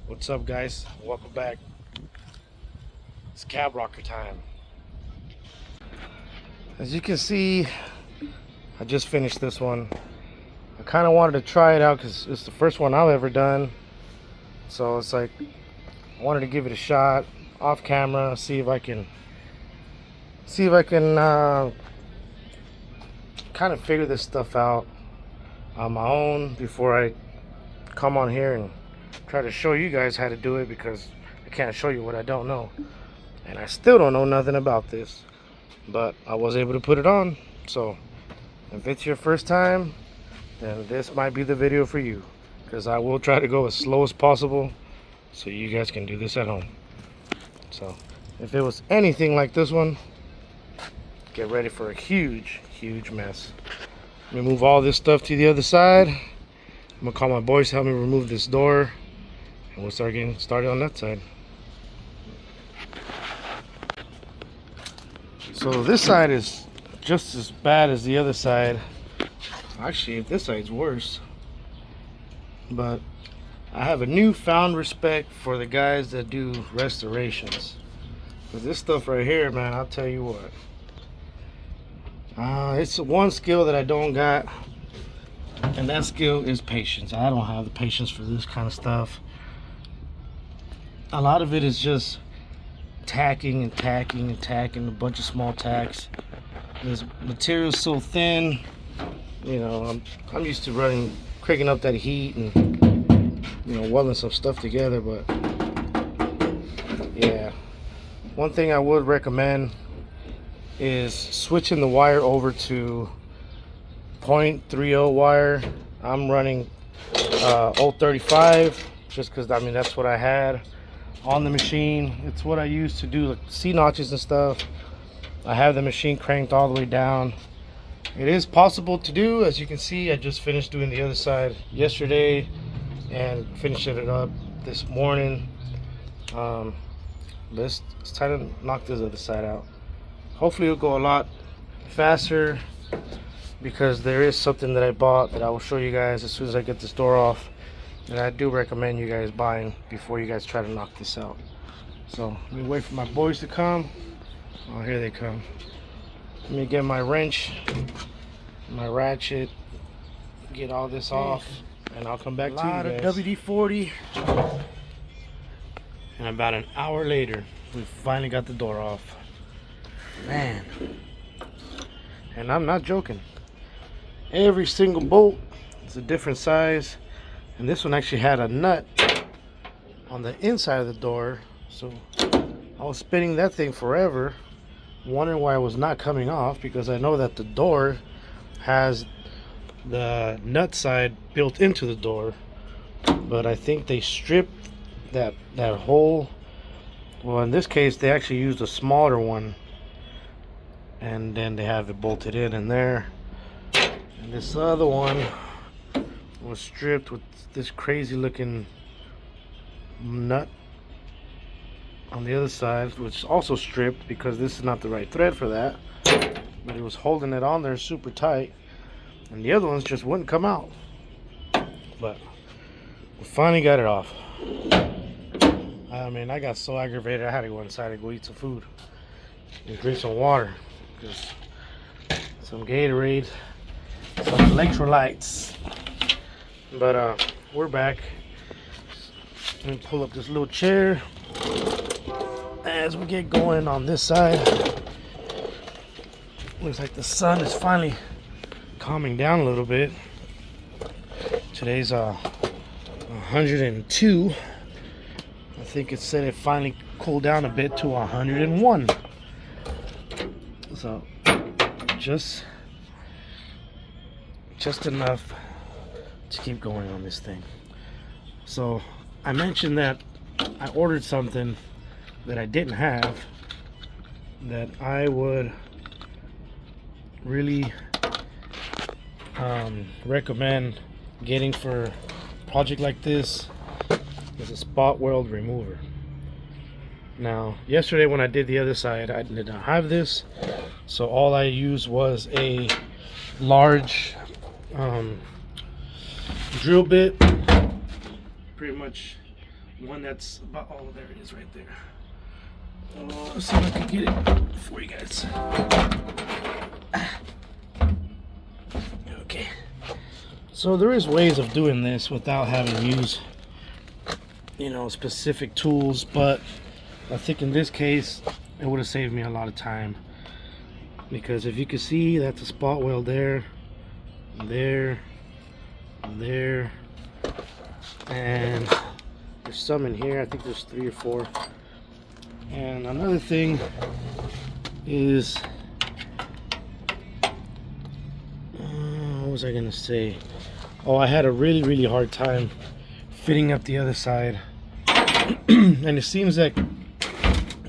What's up, guys? Welcome back. It's cab rocker time. As you can see, I just finished this one. I kind of wanted to try it out because it's the first one I've ever done. So it's like I wanted to give it a shot off camera, see if I can kind of figure this stuff out on my own before I come on here and try to show you guys how to do it, because I can't show you what I don't know, and I still don't know nothing about this, but I was able to put it on. So if it's your first time, then this might be the video for you, because I will try to go as slow as possible so you guys can do this at home. So if it was anything like this one, get ready for a huge mess. Let me move all this stuff to the other side. I'm gonna call my boys to help me remove this door, and we'll start getting started on that side. So this side is just as bad as the other side. Actually, this side's worse. But I have a newfound respect for the guys that do restorations. Because this stuff right here, man, I'll tell you what. It's one skill that I don't got, and that skill is patience. I don't have the patience for this kind of stuff. A lot of it is just tacking and tacking and tacking, a bunch of small tacks. This material's so thin, you know, I'm used to cranking up that heat and, you know, welding some stuff together. But yeah, one thing I would recommend is switching the wire over to 0.30 wire. I'm running 035 just because, I mean, that's what I had on the machine. It's what I use to do like C notches and stuff. I have the machine cranked all the way down. It is possible to do. As you can see, I just finished doing the other side yesterday and finishing it up this morning. Let's try to knock this other side out. Hopefully it'll go a lot faster, because there is something that I bought that I will show you guys as soon as I get this door off, and I do recommend you guys buying before you guys try to knock this out. So let me wait for my boys to come. Oh, here they come. Let me get my wrench, my ratchet, get all this off, and I'll come back to you guys. A lot of WD-40, and about an hour later, we finally got the door off. Man, and I'm not joking. Every single bolt is a different size, and this one actually had a nut on the inside of the door. So I was spinning that thing forever, wondering why it was not coming off, because I know that the door has the nut side built into the door, but I think they stripped that hole. Well, in this case they actually used a smaller one, and then they have it bolted in there. And this other one was stripped with this crazy looking nut on the other side, which is also stripped because this is not the right thread for that, but it was holding it on there super tight, and the other ones just wouldn't come out. But we finally got it off. I mean, I got so aggravated I had to go inside and go eat some food and drink some water, just some Gatorade, some electrolytes. But we're back. Let me pull up this little chair as we get going on this side. Looks like the sun is finally calming down a little bit. Today's 102. I think it said it finally cooled down a bit to 101. So just enough to keep going on this thing. So I mentioned that I ordered something that I didn't have that I would really recommend getting for a project like this. Is a spot weld remover. Now, yesterday when I did the other side, I did not have this, so all I used was a large drill bit, pretty much one that's about, oh, there it is right there. Oh, let's see if I can get it for you guys. Okay. So there is ways of doing this without having to use, you know, specific tools, but I think in this case it would have saved me a lot of time, because if you can see, that's a spot weld there, there, there, and there's some in here. I think there's 3 or 4. And another thing is, what was I gonna say? Oh, I had a really hard time fitting up the other side. And it seems like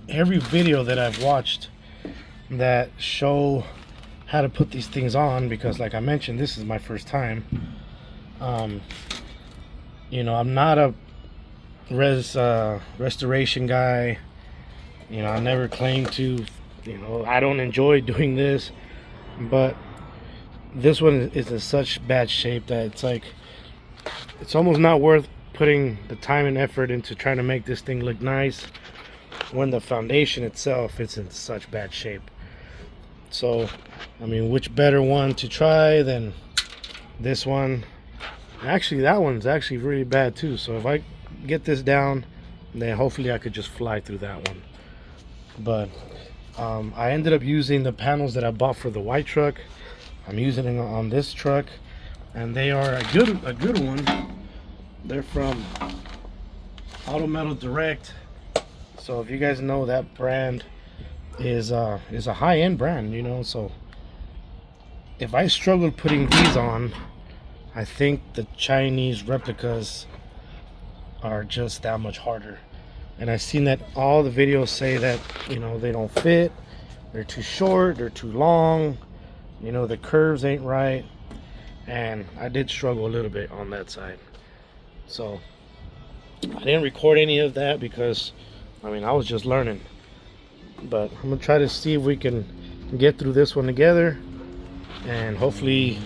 every video that I've watched that show how to put these things on, because like I mentioned, this is my first time. You know, I'm not a restoration guy. You know, I never claimed to, you know, I don't enjoy doing this, but this one is in such bad shape that it's like, it's almost not worth putting the time and effort into trying to make this thing look nice when the foundation itself is in such bad shape. So, I mean, which better one to try than this one? Actually, that one's actually really bad too. So if I get this down, then hopefully I could just fly through that one. But I ended up using the panels that I bought for the white truck. I'm using it on this truck, and they are a good one. They're from Auto Metal Direct. So if you guys know, that brand is a high-end brand, you know. So if I struggled putting these on, I think the Chinese replicas are just that much harder. And I've seen that all the videos say that, you know, they don't fit, they're too short, they're too long, you know, the curves ain't right. And I did struggle a little bit on that side. So I didn't record any of that because, I mean, I was just learning. But I'm gonna try to see if we can get through this one together, and hopefully,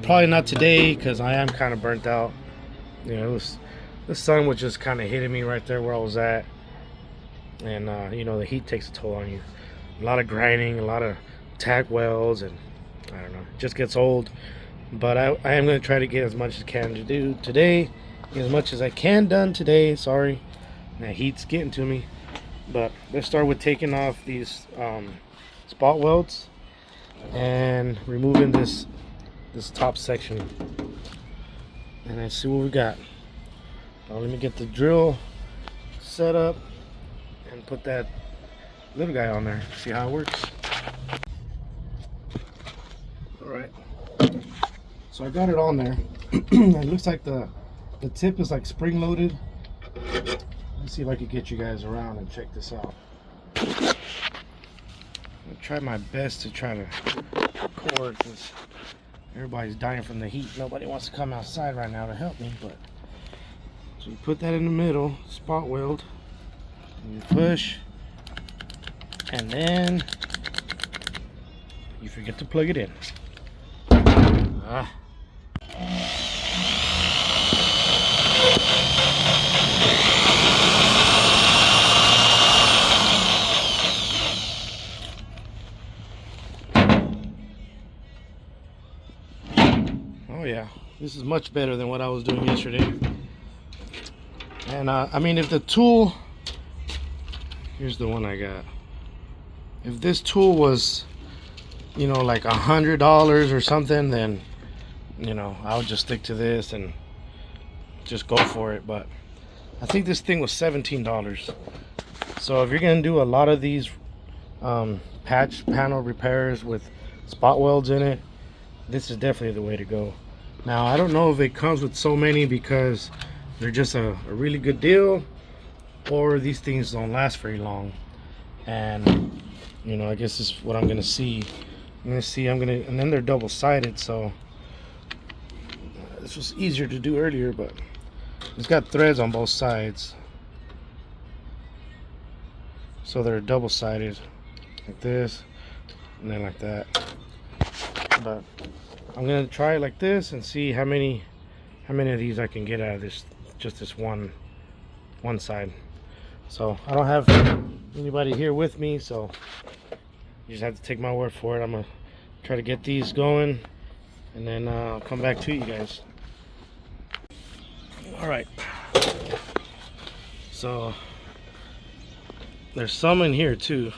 probably not today because I am kind of burnt out. You know, the sun was just kind of hitting me right there where I was at, and you know, the heat takes a toll on you. A lot of grinding, a lot of tack welds, and I don't know, it just gets old. But I am going to try to get as much as I can to do today, as much as I can done today. Sorry, that heat's getting to me. But let's start with taking off these spot welds and removing this top section, and let's see what we got. Now let me get the drill set up and put that little guy on there, see how it works. Alright, so I got it on there. It looks like the tip is like spring loaded. Let's see if I can get you guys around and check this out. I'll try my best to try to record because everybody's dying from the heat. Nobody wants to come outside right now to help me. But so you put that in the middle, spot weld, and you push, and then you forget to plug it in. Oh yeah, this is much better than what I was doing yesterday. And I mean, if the tool, here's the one I got. If this tool was, you know, like $100 or something, then, you know, I would just stick to this and just go for it. But I think this thing was $17. So if you're gonna do a lot of these patch panel repairs with spot welds in it, this is definitely the way to go. Now I don't know if it comes with so many because they're just a really good deal, or these things don't last very long. And you know, I guess this is what I'm gonna see. And then they're double-sided, so this was easier to do earlier, but it's got threads on both sides, so they're double-sided, like this and then like that. But I'm gonna try it like this and see how many of these I can get out of this, just this one one side. So I don't have anybody here with me, so you just have to take my word for it. I'm gonna try to get these going, and then I'll come back to you guys. All right, so there's some in here too,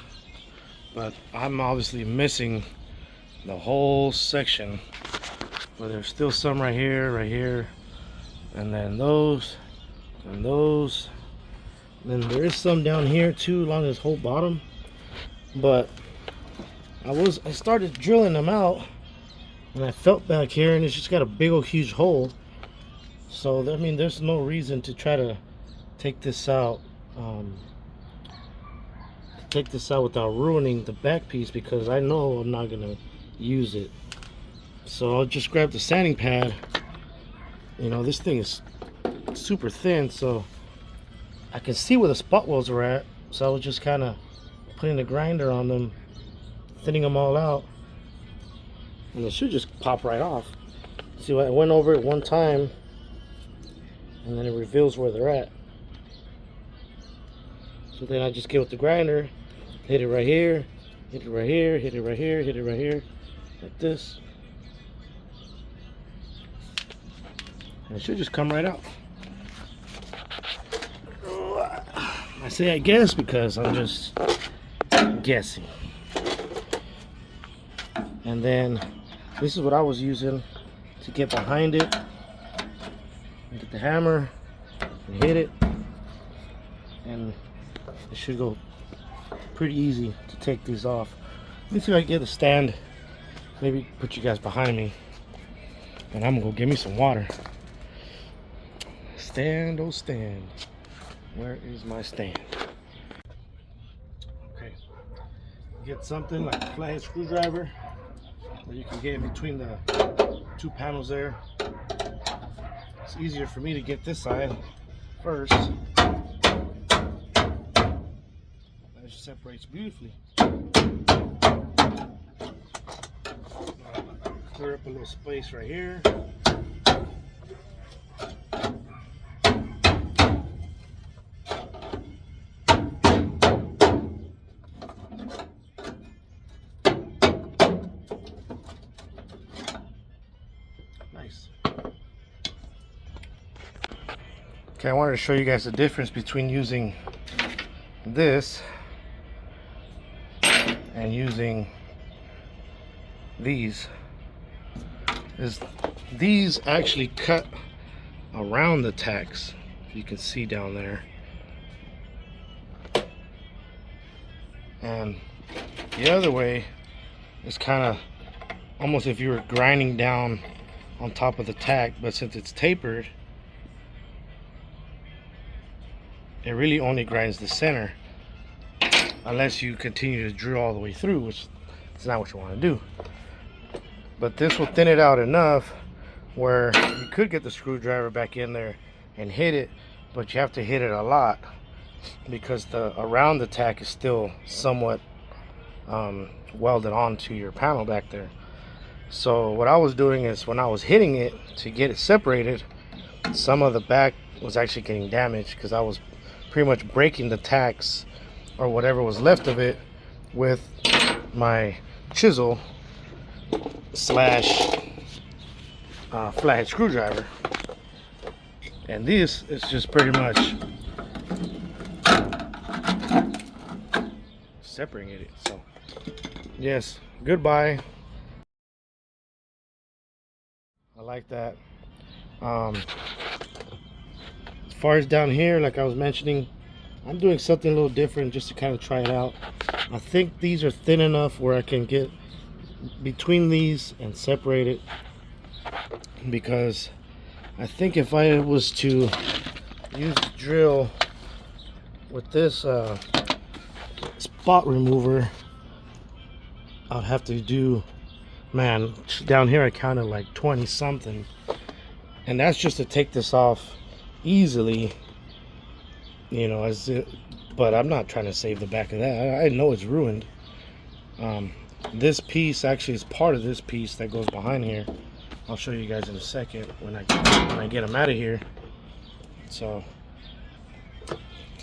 but I'm obviously missing the whole section. But there's still some right here, and then those, and those. And then there is some down here too along this whole bottom. But I started drilling them out, and I felt back here, and it's just got a big old huge hole. So I mean, there's no reason to try to take this out. Take this out without ruining the back piece, because I know I'm not gonna use it. So I'll just grab the sanding pad. You know, this thing is super thin, so I can see where the spot welds are at. So I was just kind of putting the grinder on them, thinning them all out, and it should just pop right off. See, I went over it one time, and then it reveals where they're at. So then I just get with the grinder, hit it right here, hit it right here, hit it right here, hit it right here, like this. And it should just come right out. I say I guess because I'm just guessing. And then this is what I was using to get behind it. Get the hammer and hit it. And it should go pretty easy to take these off. Let me see if I can get a stand. Maybe put you guys behind me. And I'm gonna go get me some water. Stand, oh stand. Where is my stand? Okay. Get something like a flathead screwdriver, where you can get in between the two panels there. It's easier for me to get this side first. That separates beautifully. Clear up a little space right here. Nice. Okay, I wanted to show you guys the difference between using this and using these. These actually cut around the tacks, if you can see down there, and the other way is kind of almost if you were grinding down on top of the tack, but since it's tapered, it really only grinds the center, unless you continue to drill all the way through, which is not what you want to do. But this will thin it out enough where you could get the screwdriver back in there and hit it, but you have to hit it a lot because the around the tack is still somewhat welded onto your panel back there. So what I was doing is, when I was hitting it to get it separated, some of the back was actually getting damaged because I was pretty much breaking the tacks or whatever was left of it with my chisel slash flathead screwdriver. And this is just pretty much separating it. So yes, goodbye. I like that. As far as down here, like I was mentioning, I'm doing something a little different just to kind of try it out. I think these are thin enough where I can get between these and separate it, because I think if I was to use the drill with this spot remover, I'd have to do, man, down here I counted like 20 something, and that's just to take this off easily, you know, but I'm not trying to save the back of that. I know it's ruined. This piece actually is part of this piece that goes behind here. I'll show you guys in a second when I get them out of here. So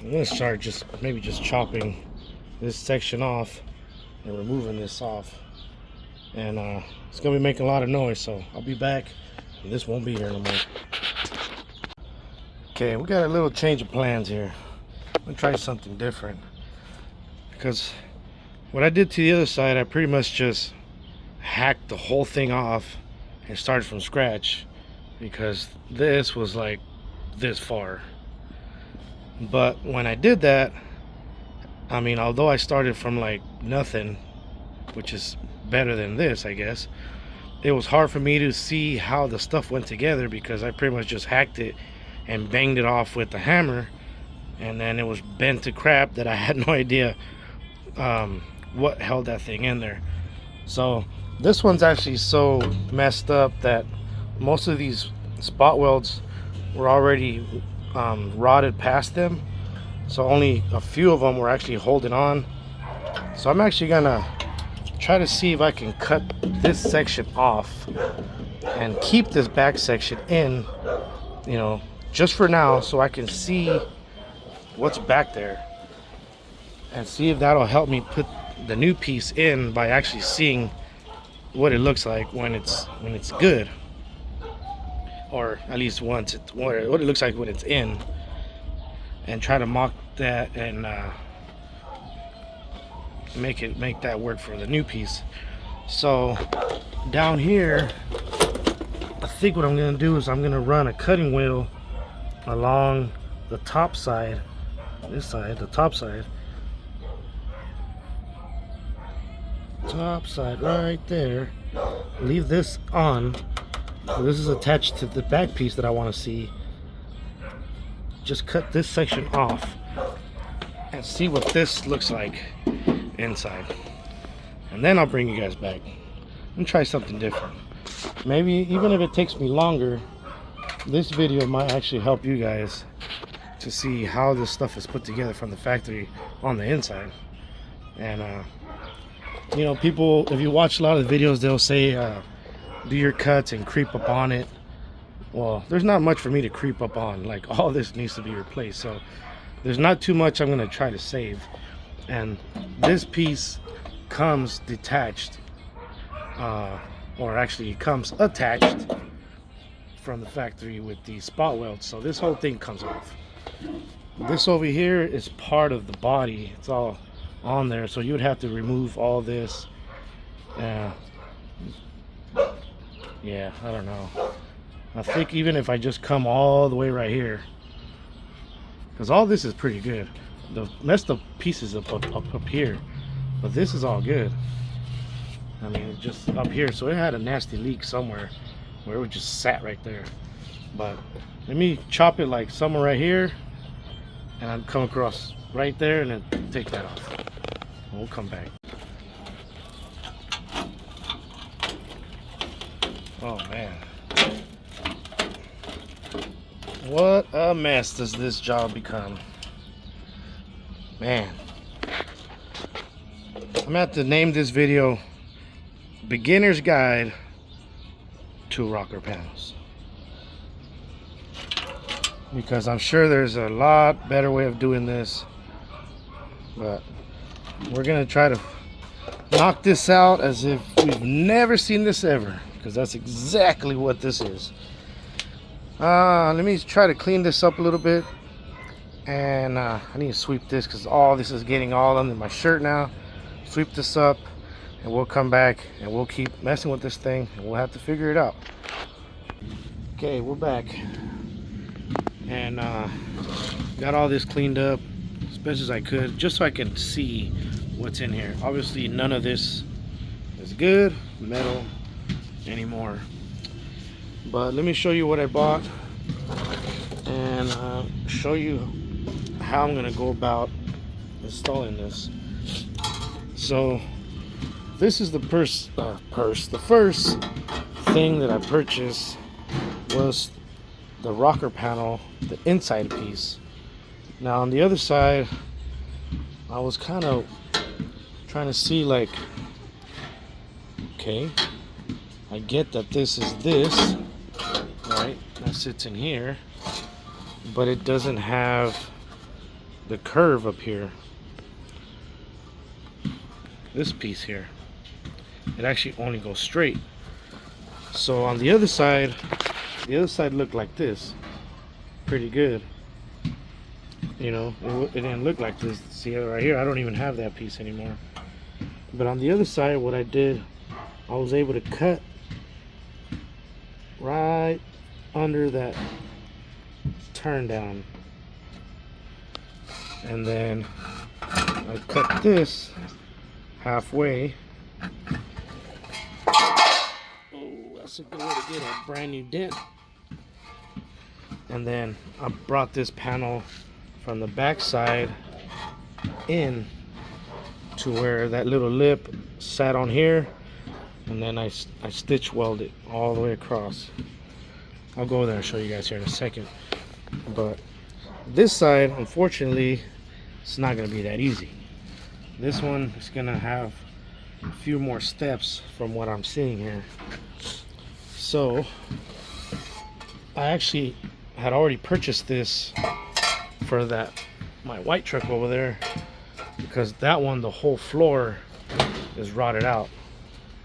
I'm gonna start maybe just chopping this section off and removing this off, and it's gonna be making a lot of noise, so I'll be back and this won't be here no more. Okay, we got a little change of plans here. I'm gonna try something different, because what I did to the other side, I pretty much just hacked the whole thing off and started from scratch, because this was like this far. But when I did that, I mean, although I started from like nothing, which is better than this, I guess, it was hard for me to see how the stuff went together, because I pretty much just hacked it and banged it off with the hammer, and then it was bent to crap that I had no idea what held that thing in there. So this one's actually so messed up that most of these spot welds were already rotted past them, so only a few of them were actually holding on. So I'm actually gonna try to see if I can cut this section off and keep this back section in, you know, just for now, so I can see what's back there and see if that'll help me put the new piece in by actually seeing what it looks like when it's good, or at least once it's what it looks like when it's in, and try to mock that and make that work for the new piece. So down here, I think what I'm gonna do is I'm gonna run a cutting wheel along the top side, this side, the top side right there. Leave this on. So this is attached to the back piece that I want to see. Just cut this section off and see what this looks like inside, and then I'll bring you guys back and try something different. Maybe even if it takes me longer, this video might actually help you guys to see how this stuff is put together from the factory on the inside. And you know, people, if you watch a lot of the videos, they'll say do your cuts and creep up on it. Well, there's not much for me to creep up on. Like, all this needs to be replaced, so there's not too much I'm gonna try to save. And this piece comes detached, or actually it comes attached from the factory with the spot welds, so this whole thing comes off. This over here is part of the body, it's all on there, so you would have to remove all this. Yeah, I don't know. I think even if I just come all the way right here, because all this is pretty good. The messed up pieces up here, but this is all good. I mean, it's just up here, so it had a nasty leak somewhere where it just sat right there. But let me chop it like somewhere right here, and I'd come across right there and then take that off, and we'll come back. Oh man, what a mess does this job become. Man, I'm gonna have to name this video Beginner's Guide to Rocker Panels, because I'm sure there's a lot better way of doing this, but we're gonna try to knock this out as if we've never seen this ever, because that's exactly what this is. Let me try to clean this up a little bit, and I need to sweep this because all this is getting all under my shirt now. Sweep this up, and we'll come back and we'll keep messing with this thing, and we'll have to figure it out. Okay, we're back, and got all this cleaned up as best as I could, just so I can see what's in here. Obviously none of this is good metal anymore, but let me show you what I bought and show you how I'm gonna go about installing this. So this is the first thing that I purchased was the rocker panel, the inside piece. Now on the other side, I was kind of trying to see, like, okay, I get that this is this, right, that sits in here, but it doesn't have the curve up here, this piece here, it actually only goes straight. So on the other side looked like this, pretty good. You know, it didn't look like this. See right here, I don't even have that piece anymore. But on the other side, what I did, I was able to cut right under that turn down, and then I cut this halfway. Oh, that's a good way to get a brand new dent. And then I brought this panel from the back side in to where that little lip sat on here, and then I stitch welded all the way across. I'll go there and show you guys here in a second. But this side, unfortunately, it's not going to be that easy. This one is going to have a few more steps from what I'm seeing here. So I actually had already purchased this for my white truck over there, because that one, the whole floor is rotted out.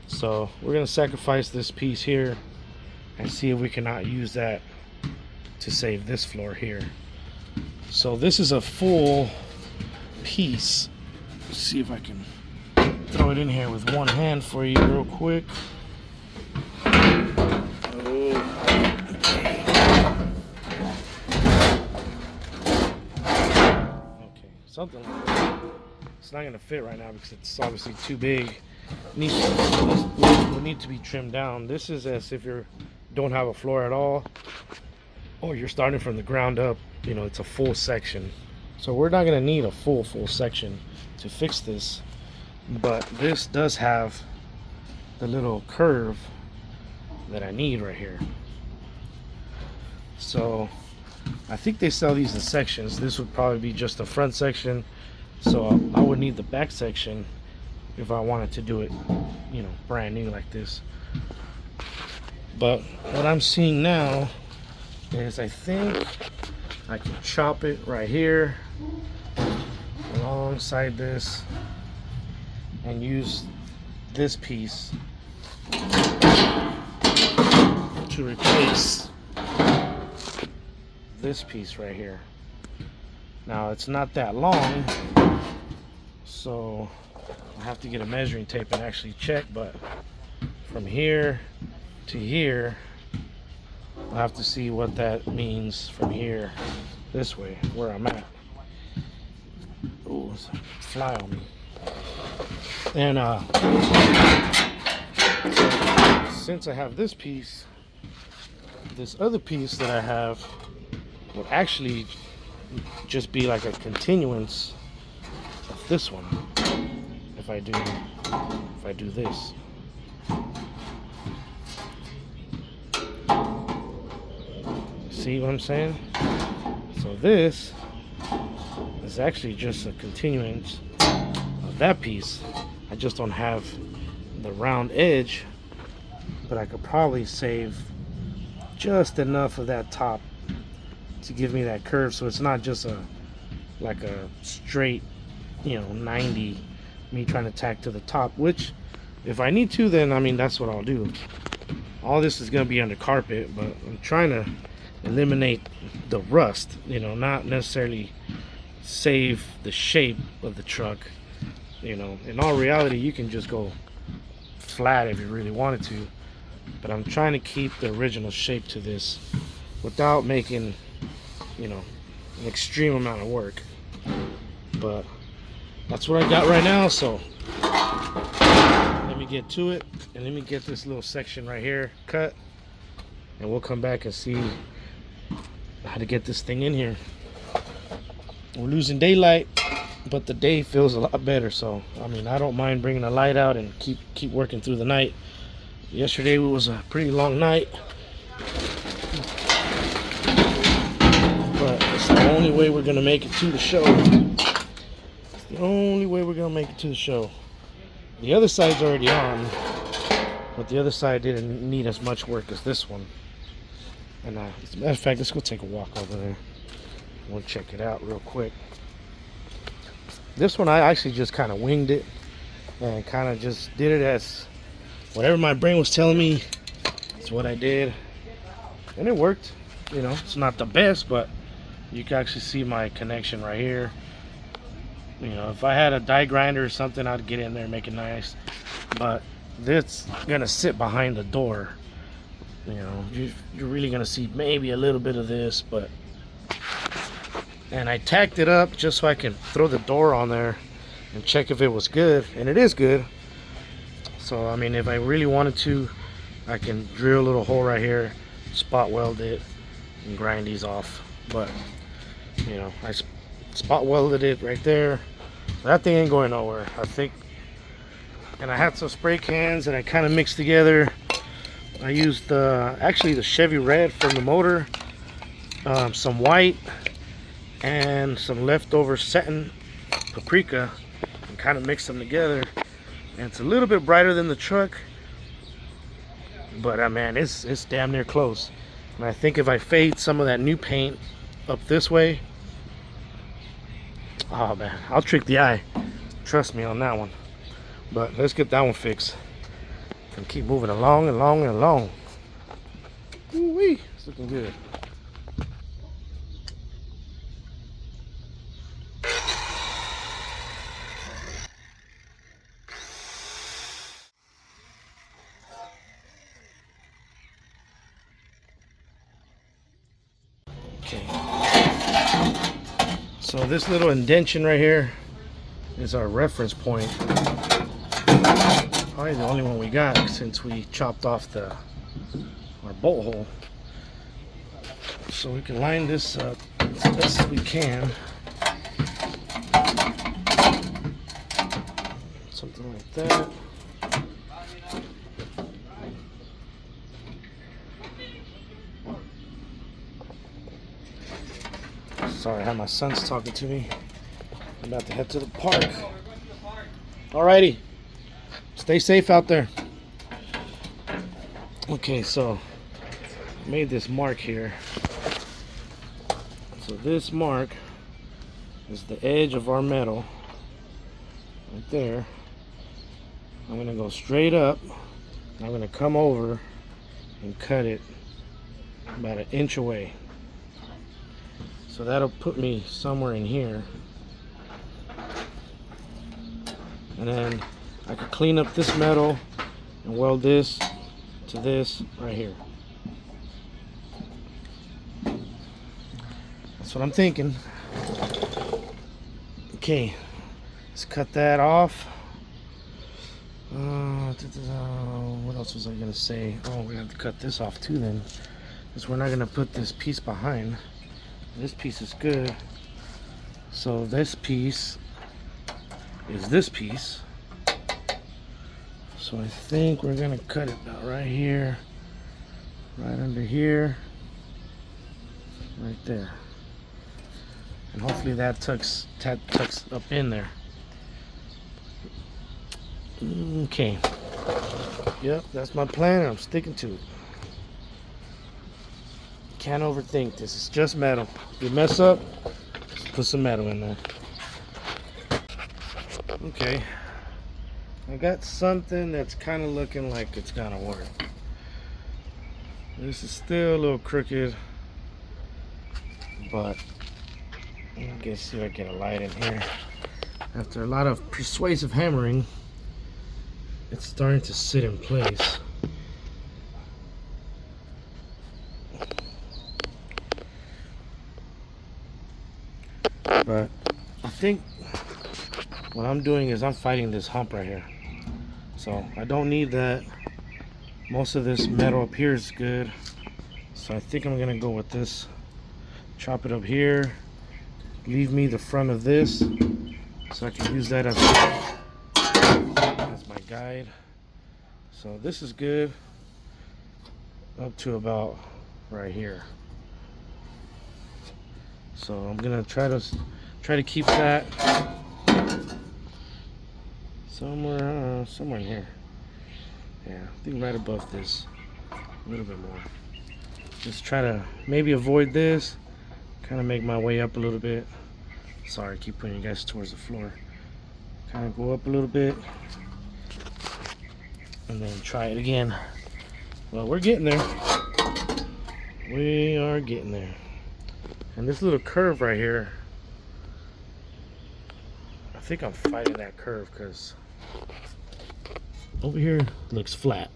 So we're gonna sacrifice this piece here and see if we cannot use that to save this floor here. So this is a full piece. Let's see if I can throw it in here with one hand for you real quick. Something like that. It's not gonna fit right now because it's obviously too big. Will need to be trimmed down. This is as if you don't have a floor at all, or you're starting from the ground up. You know, it's a full section. So we're not gonna need a full section to fix this, but this does have the little curve that I need right here. So I think they sell these in sections. This would probably be just the front section, so I would need the back section if I wanted to do it, you know, brand new like this. But what I'm seeing now is I think I can chop it right here alongside this and use this piece to replace this piece right here. Now it's not that long, so I have to get a measuring tape and actually check, but from here to here, I'll have to see what that means from here this way where I'm at. Oh, it's a fly on me. And since I have this piece, this other piece that I have would actually just be like a continuance of this one if I do this. See what I'm saying? So this is actually just a continuance of that piece. I just don't have the round edge, but I could probably save just enough of that top to give me that curve, so it's not just like a straight, you know, 90, me trying to tack to the top, which if I need to, then I mean that's what I'll do. All this is going to be under carpet, but I'm trying to eliminate the rust, you know, not necessarily save the shape of the truck. You know, in all reality, you can just go flat if you really wanted to, but I'm trying to keep the original shape to this without making, you know, an extreme amount of work. But that's what I got right now, so let me get to it and let me get this little section right here cut, and we'll come back and see how to get this thing in here. We're losing daylight, but the day feels a lot better, so I mean, I don't mind bringing a light out and keep working through the night. Yesterday was a pretty long night, but it's the only way we're gonna make it to the show. It's the only way we're gonna make it to the show. The other side's already on, but the other side didn't need as much work as this one. And as a matter of fact, let's go take a walk over there. We'll check it out real quick. This one I actually just kind of winged it and kind of just did it as whatever my brain was telling me. That's what I did, and it worked. You know, it's not the best, but you can actually see my connection right here. You know, if I had a die grinder or something, I'd get in there and make it nice, but this gonna sit behind the door. You know, you're really gonna see maybe a little bit of this, but, and I tacked it up just so I can throw the door on there and check if it was good, and it is good. So I mean, if I really wanted to, I can drill a little hole right here, spot weld it, and grind these off. But you know, I spot welded it right there. That thing ain't going nowhere, I think. And I had some spray cans that I kind of mixed together. I used actually the Chevy red from the motor, some white, and some leftover satin paprika, and kind of mixed them together. And it's a little bit brighter than the truck, but man, it's damn near close. And I think if I fade some of that new paint up this way, oh man, I'll trick the eye. Trust me on that one. But let's get that one fixed and keep moving along and along and along. Ooh-wee, it's looking good. Okay. So this little indentation right here is our reference point. Probably the only one we got since we chopped off our bolt hole. So we can line this up as best as we can. Something like that. Sorry, I have my sons talking to me. I'm about to head to the park. Alrighty. Stay safe out there. Okay, so I made this mark here. So this mark is the edge of our metal right there. I'm going to go straight up, and I'm going to come over and cut it about 1 inch away. So that'll put me somewhere in here. And then I could clean up this metal and weld this to this right here. That's what I'm thinking. Okay, let's cut that off. What else was I gonna say? Oh, we have to cut this off too then, because we're not gonna put this piece behind. This piece is good. So this piece is this piece. So I think we're gonna cut it about right here, right under here, right there, and hopefully that tucks up in there. Okay. Yep, that's my plan. I'm sticking to it. Can't overthink this. It's just metal. If you mess up, just put some metal in there. Okay. I got something that's kind of looking like it's gonna work. This is still a little crooked, but I guess see if I get a light in here. After a lot of persuasive hammering, it's starting to sit in place. But I think what I'm doing is I'm fighting this hump right here. So I don't need that. Most of this metal up here is good. So I think I'm gonna go with this. Chop it up here. Leave me the front of this so I can use that as my guide. So this is good up to about right here. So I'm gonna try to keep that somewhere in here. Yeah, I think right above this, a little bit more. Just try to maybe avoid this, kind of make my way up a little bit. Sorry, I keep putting you guys towards the floor. Kind of go up a little bit and then try it again. Well, we're getting there. We are getting there. And this little curve right here, I think I'm fighting that curve because over here looks flat.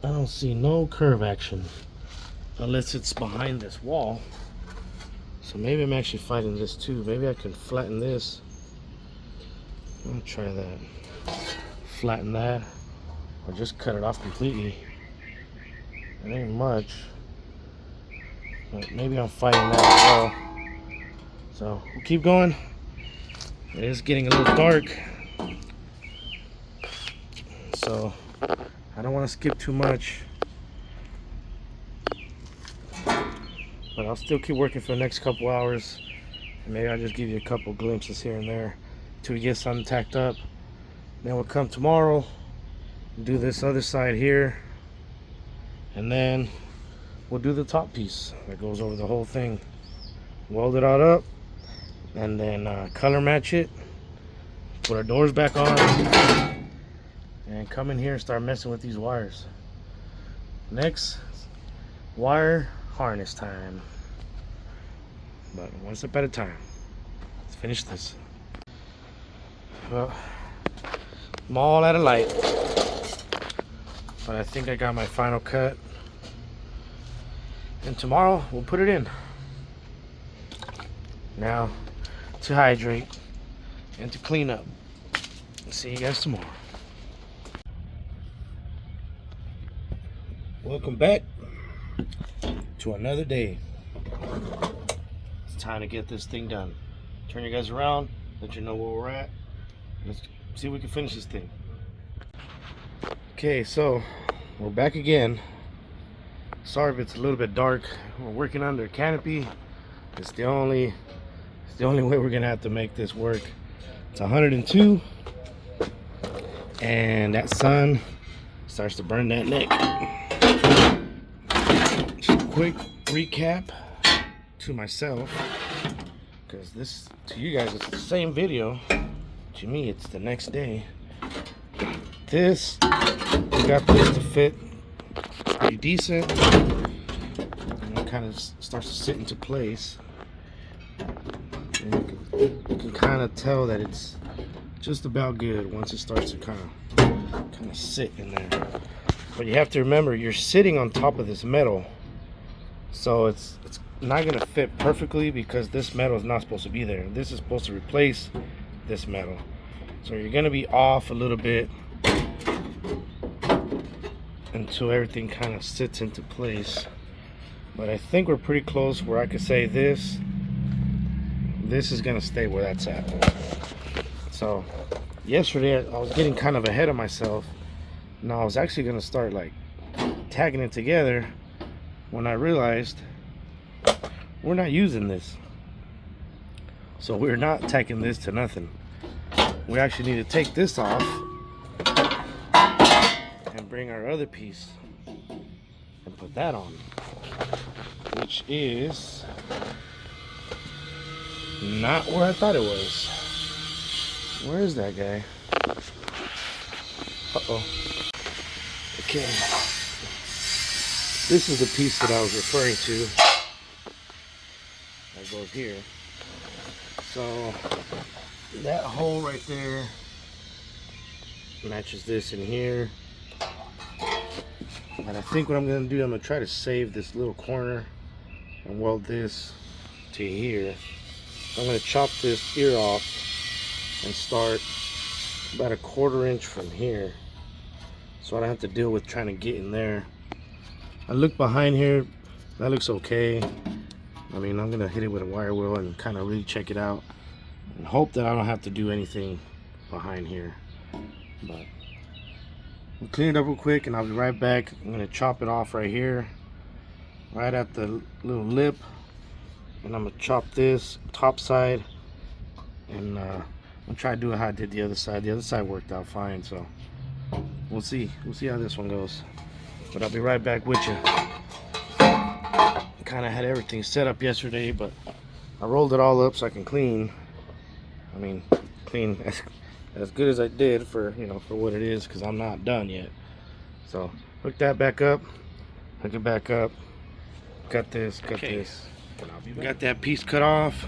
I don't see no curve action unless it's behind this wall. So maybe I'm actually fighting this too. Maybe I can flatten this. I'm gonna try that. Flatten that, or just cut it off completely. It ain't much, but maybe I'm fighting that as well. So we'll keep going. It is getting a little dark, so I don't want to skip too much. But I'll still keep working for the next couple hours. And maybe I'll just give you a couple glimpses here and there till we get something tacked up. Then we'll come tomorrow, do this other side here, and then we'll do the top piece that goes over the whole thing. Weld it all up, and then color match it, put our doors back on, and come in here and start messing with these wires. Next, wire harness time. But one step at a time. Let's finish this. Well, I'm all out of light, but I think I got my final cut, and tomorrow we'll put it in. Now to hydrate and to clean up. See you guys tomorrow. Welcome back to another day. It's time to get this thing done. Turn you guys around, let you know where we're at. Let's see if we can finish this thing. Okay, so we're back again. Sorry if it's a little bit dark. We're working under a canopy. It's the only way we're gonna have to make this work. It's 102, and that sun starts to burn that neck. Just a quick recap to myself, because this to you guys it's the same video. To me, it's the next day. This, we got this to fit pretty decent, and it kind of starts to sit into place. And you can kind of tell that it's just about good once it starts to kind of sit in there. But you have to remember, you're sitting on top of this metal, so it's not going to fit perfectly because this metal is not supposed to be there. This is supposed to replace this metal, so you're going to be off a little bit until everything kind of sits into place. But I think we're pretty close where I could say this is going to stay where that's at. So yesterday I was getting kind of ahead of myself. Now I was actually going to start like tagging it together when I realized we're not using this. So we're not tacking this to nothing. We actually need to take this off and bring our other piece and put that on, which is not where I thought it was. Where is that guy? Uh-oh. Okay. This is the piece that I was referring to. That goes here. So that hole right there matches this in here. And I think what I'm going to do, I'm going to try to save this little corner and weld this to here. I'm going to chop this ear off and start about a 1/4 inch from here, so I don't have to deal with trying to get in there. I look behind here, that looks okay. I mean, I'm going to hit it with a wire wheel and kind of really check it out and hope that I don't have to do anything behind here. But we'll clean it up real quick and I'll be right back. I'm going to chop it off right here, right at the little lip, and I'm going to chop this top side, and I'll try to do it how I did the other side. The other side worked out fine, so we'll see how this one goes. But I'll be right back with you. Kind of had everything set up yesterday, but I rolled it all up so I can clean clean as good as I did for, you know, for what it is, because I'm not done yet. So hook that back up, hook it back up, cut this, got that piece cut off.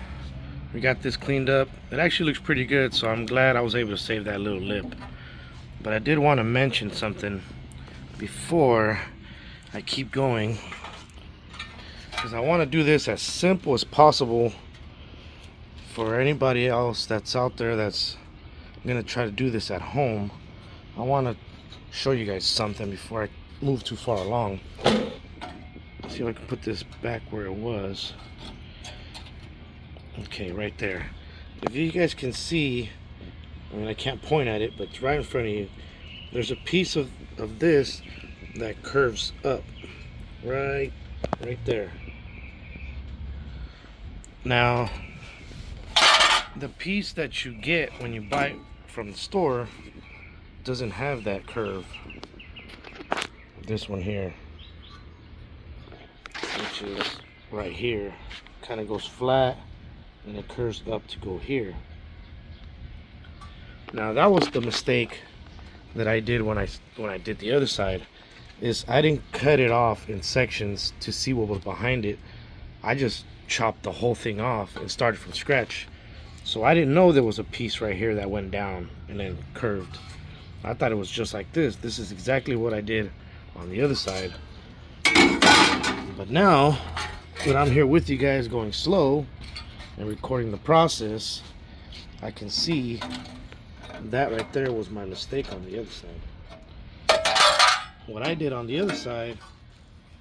We got this cleaned up. It actually looks pretty good, so I'm glad I was able to save that little lip. But I did want to mention something before I keep going, because I want to do this as simple as possible for anybody else that's out there that's gonna try to do this at home. I want to show you guys something before I move too far along. See if I can put this back where it was. Okay, right there. If you guys can see, I mean, I can't point at it, but it's right in front of you. There's a piece of this that curves up right there. Now, the piece that you get when you buy it from the store doesn't have that curve. This one here, which is right here, kind of goes flat and it curves up to go here. Now that was the mistake that I did when I did the other side, is I didn't cut it off in sections to see what was behind it. I just chopped the whole thing off and started from scratch. So I didn't know there was a piece right here that went down and then curved. I thought it was just like this. This is exactly what I did on the other side. But now that I'm here with you guys going slow and recording the process, I can see that right there was my mistake on the other side. What I did on the other side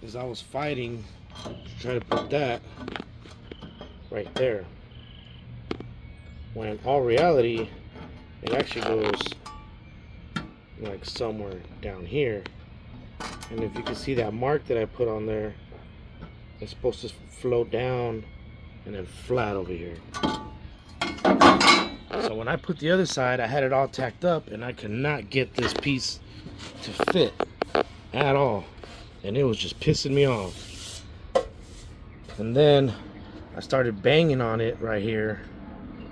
is I was fighting to try to put that right there, when in all reality it actually goes like somewhere down here. And if you can see that mark that I put on there, it's supposed to flow down and then flat over here. So when I put the other side, I had it all tacked up and I could not get this piece to fit at all, and it was just pissing me off. And then I started banging on it right here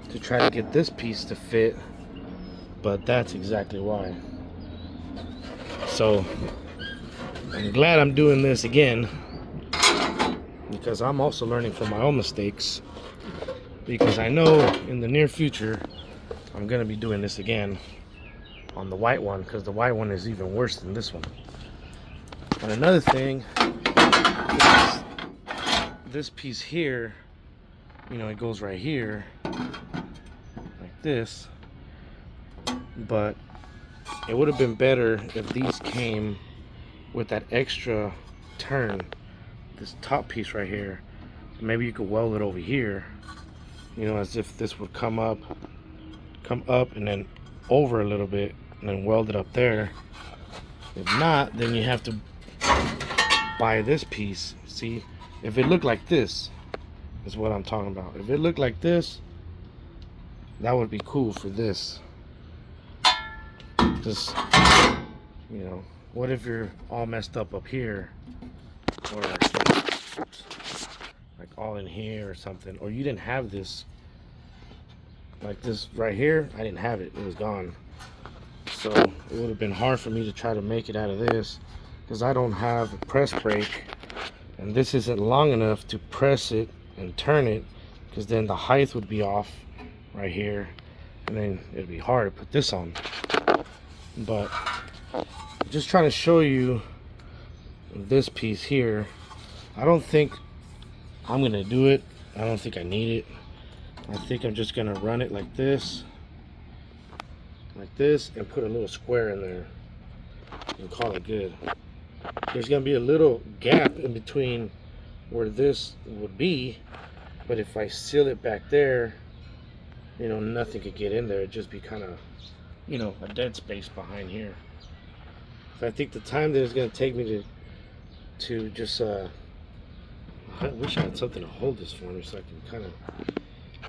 to try to get this piece to fit, but that's exactly why. So I'm glad I'm doing this again, because I'm also learning from my own mistakes, because I know in the near future I'm gonna be doing this again on the white one, because the white one is even worse than this one. And another thing is this piece here, you know, it goes right here like this, but it would have been better if these came with that extra turn, this top piece right here. Maybe you could weld it over here, you know, as if this would come up and then over a little bit and then weld it up there. If not, then you have to buy this piece. See, if it looked like this is what I'm talking about. If it looked like this, that would be cool for this. Just, you know, what if you're all messed up here, or like all in here or something, or you didn't have this, like this right here, I didn't have it, it was gone. So it would have been hard for me to try to make it out of this, because I don't have a press brake, and this isn't long enough to press it and turn it, because then the height would be off right here, and then it'd be hard to put this on. But just trying to show you this piece here. I don't think I'm gonna do it. I don't think I need it. I think I'm just gonna run it like this, and put a little square in there and call it good. There's gonna be a little gap in between where this would be, but if I seal it back there, you know, nothing could get in there. It'd just be kind of, you know, a dead space behind here. So I think the time that it's gonna take me to just I wish I had something to hold this for me so I can kind of,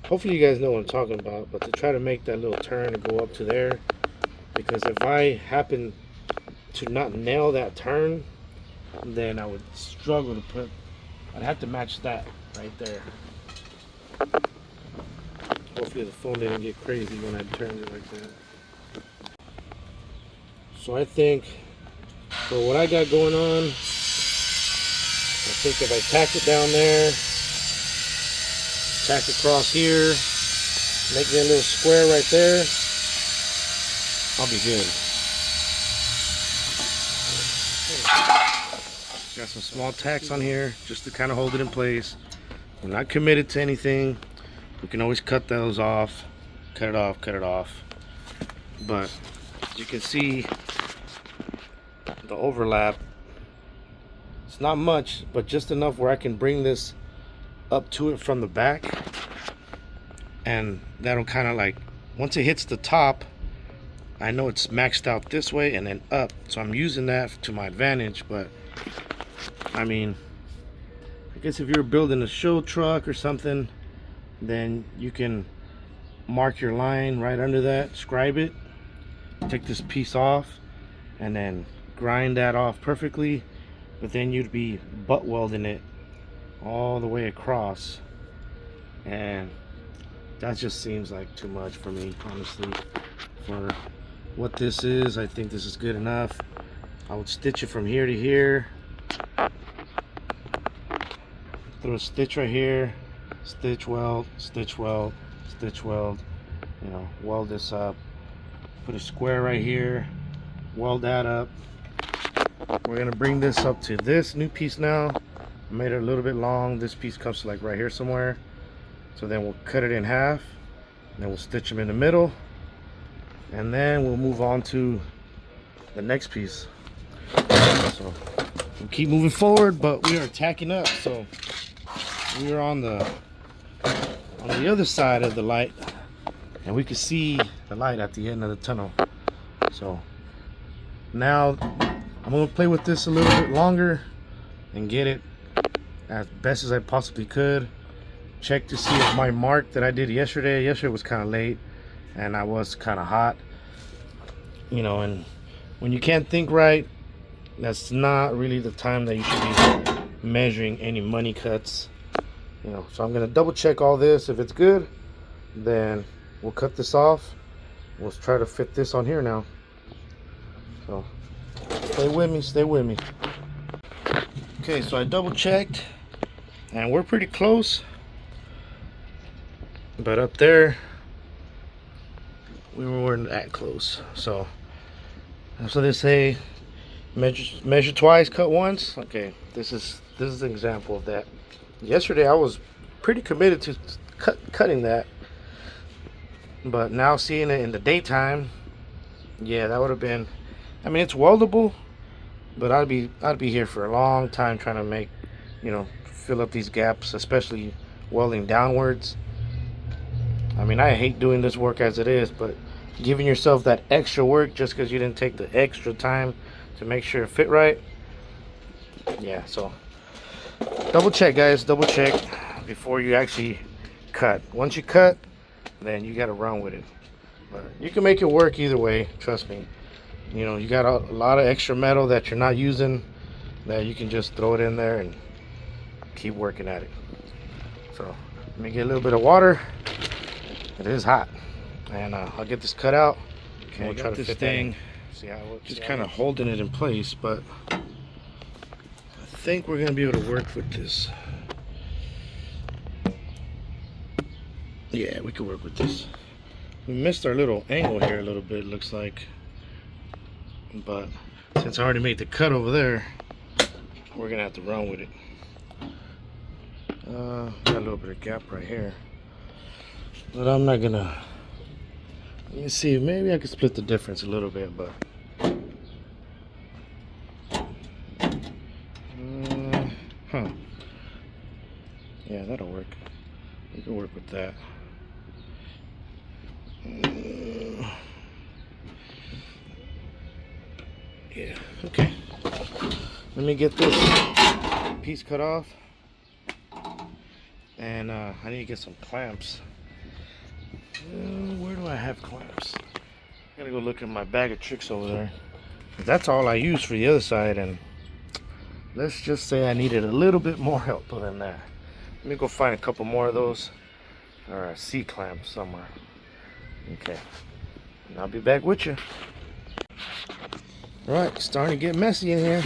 hopefully you guys know what I'm talking about, but to try to make that little turn and go up to there, because if I happen to not nail that turn, then I would struggle to put, I'd have to match that right there. Hopefully the phone didn't get crazy when I turned it like that. So I think for what I got going on, I think if I tack it down there, tack across here, make it a little square right there, I'll be good. Got some small tacks on here just to kind of hold it in place. We're not committed to anything. We can always cut those off, cut it off. But as you can see, the overlap, it's not much, but just enough where I can bring this up to it from the back, and that'll kind of like, once it hits the top, I know it's maxed out this way and then up, so I'm using that to my advantage. But I mean, I guess if you're building a show truck or something, then you can mark your line right under that, scribe it, take this piece off, and then grind that off perfectly. But then you'd be butt welding it all the way across, and that just seems like too much for me, honestly. For what this is, I think this is good enough. I would stitch it from here to here, throw a stitch right here, stitch weld, stitch weld, stitch weld, you know, weld this up, put a square right here, weld that up. We're gonna bring this up to this new piece now. I made it a little bit long. This piece comes to like right here somewhere. So then we'll cut it in half, and then we'll stitch them in the middle, and then we'll move on to the next piece. So we'll keep moving forward, but we are tacking up. So we are on the other side of the light, and we can see the light at the end of the tunnel. So now I'm gonna play with this a little bit longer and get it as best as I possibly could. Check to see if my mark that I did yesterday was kind of late and I was kind of hot, you know, and when you can't think right, that's not really the time that you should be measuring any money cuts, you know. So I'm gonna double check all this. If it's good, then we'll cut this off. We'll try to fit this on here now. So stay with me, stay with me. Okay, so I double checked and we're pretty close, but up there we weren't that close. So they say measure twice, cut once. Okay, this is an example of that. Yesterday I was pretty committed to cutting that, but now seeing it in the daytime, yeah, that would have been, I mean, it's weldable, but I'd be here for a long time trying to make, you know, fill up these gaps, especially welding downwards. I mean, I hate doing this work as it is, but giving yourself that extra work just because you didn't take the extra time to make sure it fit right. Yeah, so double check, guys, double check before you actually cut. Once you cut, then you got to run with it. But you can make it work either way, trust me. You know, you got a lot of extra metal that you're not using, that you can just throw it in there and keep working at it. So let me get a little bit of water. It is hot, and I'll get this cut out. Okay, we'll try to fit thing. See how it looks. Just kind of holding it in place, but I think we're gonna be able to work with this. Yeah, we can work with this. We missed our little angle here a little bit, looks like. But since I already made the cut over there, we're gonna have to run with it. Got a little bit of gap right here, but I'm not gonna. Let me see, maybe I can split the difference a little bit, but yeah, that'll work. We can work with that. Yeah, okay. Let me get this piece cut off, and I need to get some clamps. Where do I have clamps? I gotta go look at my bag of tricks over there. That's all I use for the other side, and let's just say I needed a little bit more help than that. Let me go find a couple more of those, or a C-clamp somewhere. Okay, and I'll be back with you. All right, starting to get messy in here,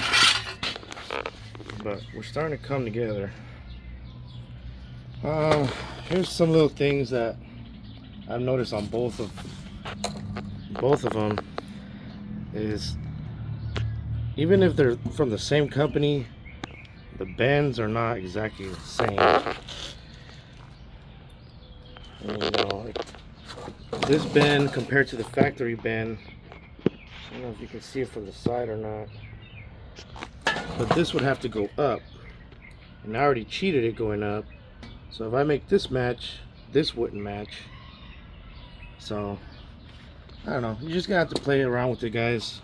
but we're starting to come together. Here's some little things that I've noticed on both of them is, even if they're from the same company, the bends are not exactly the same. And, you know, like this bend compared to the factory bend, I don't know if you can see it from the side or not, but this would have to go up, and I already cheated it going up. So if I make this match, this wouldn't match. So I don't know, you just gotta have to play around with it, guys,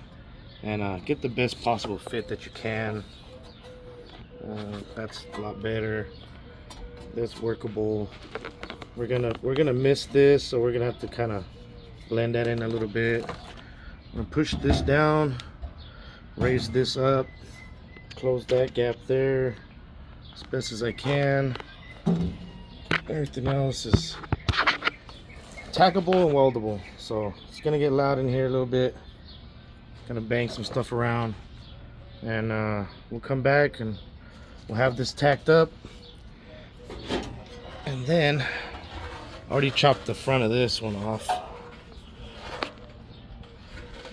and get the best possible fit that you can. That's a lot better. That's workable. We're gonna miss this, so we're gonna have to kind of blend that in a little bit. I'm gonna push this down, raise this up, close that gap there as best as I can. Everything else is tackable and weldable, so it's gonna get loud in here a little bit. Gonna bang some stuff around, and we'll come back and we'll have this tacked up. And then I already chopped the front of this one off.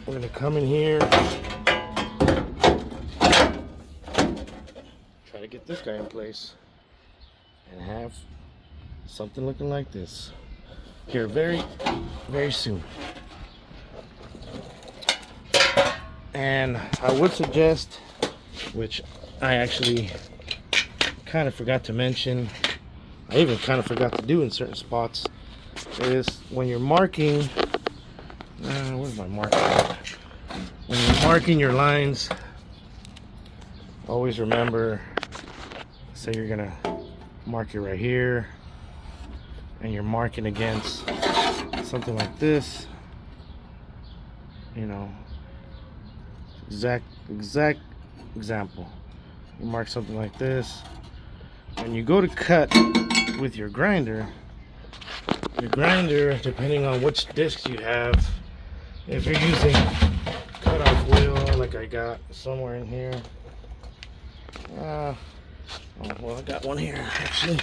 We're gonna come in here, try to get this guy in place, and have something looking like this here very, very soon. And I would suggest, which I actually kind of forgot to mention, I even kind of forgot to do in certain spots, is when you're marking, where's my marker? When you're marking your lines, always remember, say you're gonna mark it right here, and you're marking against something like this, you know, exact example. You mark something like this, and you go to cut with your grinder, depending on which discs you have, if you're using cutoff wheel like I got somewhere in here, oh, well, I got one here actually.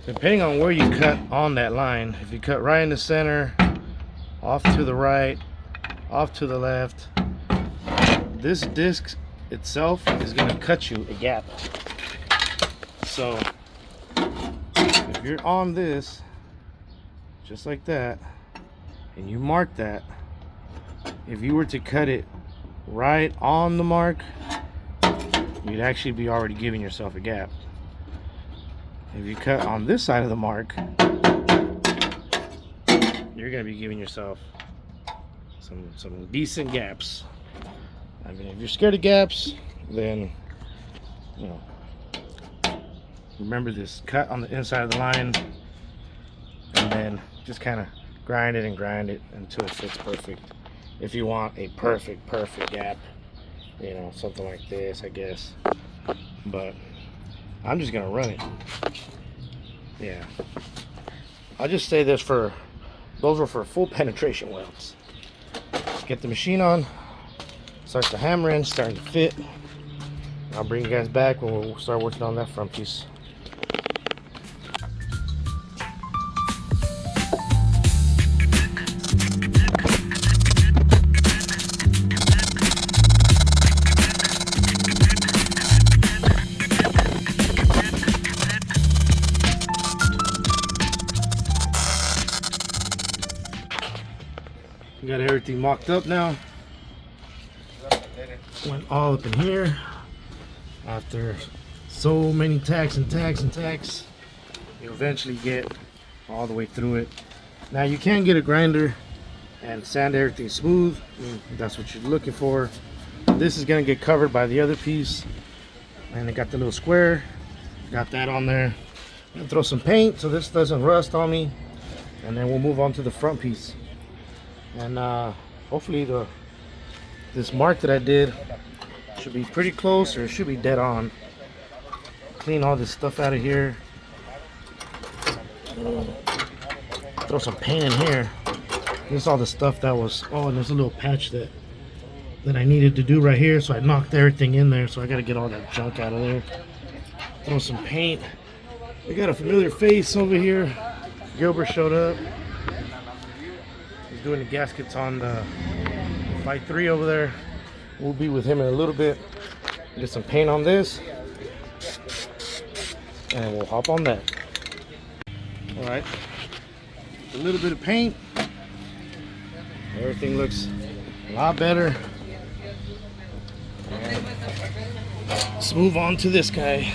Depending on where you cut on that line, if you cut right in the center, off to the right, off to the left, this disc itself is going to cut you a gap. So if you're on this just like that and you mark that, if you were to cut it right on the mark, you'd actually be already giving yourself a gap. If you cut on this side of the mark, you're going to be giving yourself some decent gaps. I mean, if you're scared of gaps, then, you know, remember this: cut on the inside of the line, and then just kind of grind it until it fits perfect. If you want a perfect gap, you know, something like this, I guess. But I'm just gonna run it. Yeah, I'll just say this: those were for full penetration welds. Get the machine on, starts to hammer in, starting to fit. I'll bring you guys back when we'll start working on that front piece. Got everything mocked up now. Went all up in here. After so many tacks and tacks and tacks, you eventually get all the way through it. Now you can get a grinder and sand everything smooth. If that's what you're looking for. This is gonna get covered by the other piece, and it got the little square. Got that on there. I'm gonna throw some paint so this doesn't rust on me, and then we'll move on to the front piece. And hopefully this mark that I did should be pretty close, or it should be dead on. Clean all this stuff out of here. Throw some paint in here. This is all the stuff that was, oh, and there's a little patch that I needed to do right here, so I knocked everything in there, so I gotta get all that junk out of there. Throw some paint. We got a familiar face over here. Gilbert showed up. He's doing the gaskets on the Fight 3 over there. We'll be with him in a little bit. Get some paint on this, and we'll hop on that. All right, a little bit of paint. Everything looks a lot better. And let's move on to this guy.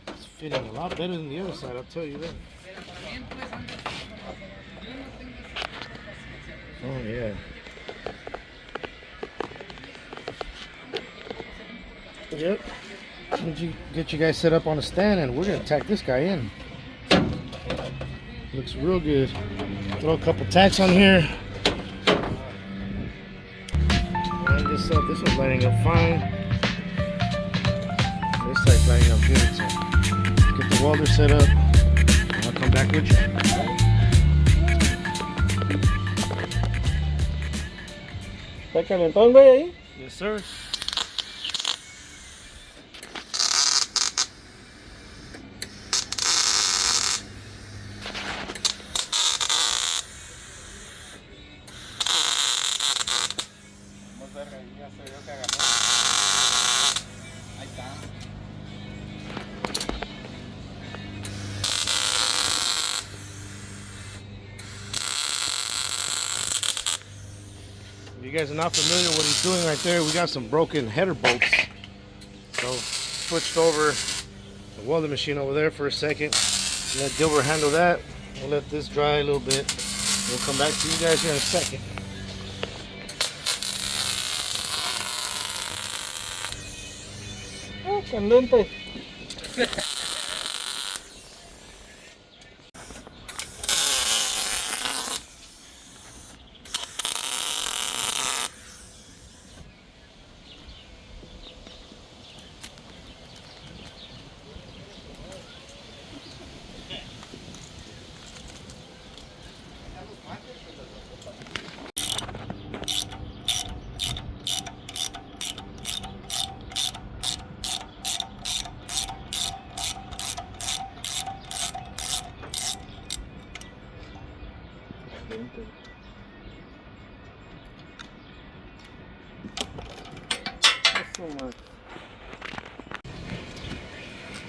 It's fitting a lot better than the other side, I'll tell you that. Oh yeah. Yep. Get you guys set up on a stand, and we're gonna tack this guy in. Looks real good. Throw a couple tacks on here. Line this up. This one's lining up fine. This side's lining up good. So get the welder set up, and I'll come back with you. ¿Está calentón, güey, ahí? Yes, sir. If you guys are not familiar with what he's doing right there, we got some broken header bolts. So switched over the welding machine over there for a second. Let Gilbert handle that. We'll let this dry a little bit. We'll come back to you guys here in a second. Oh, candente.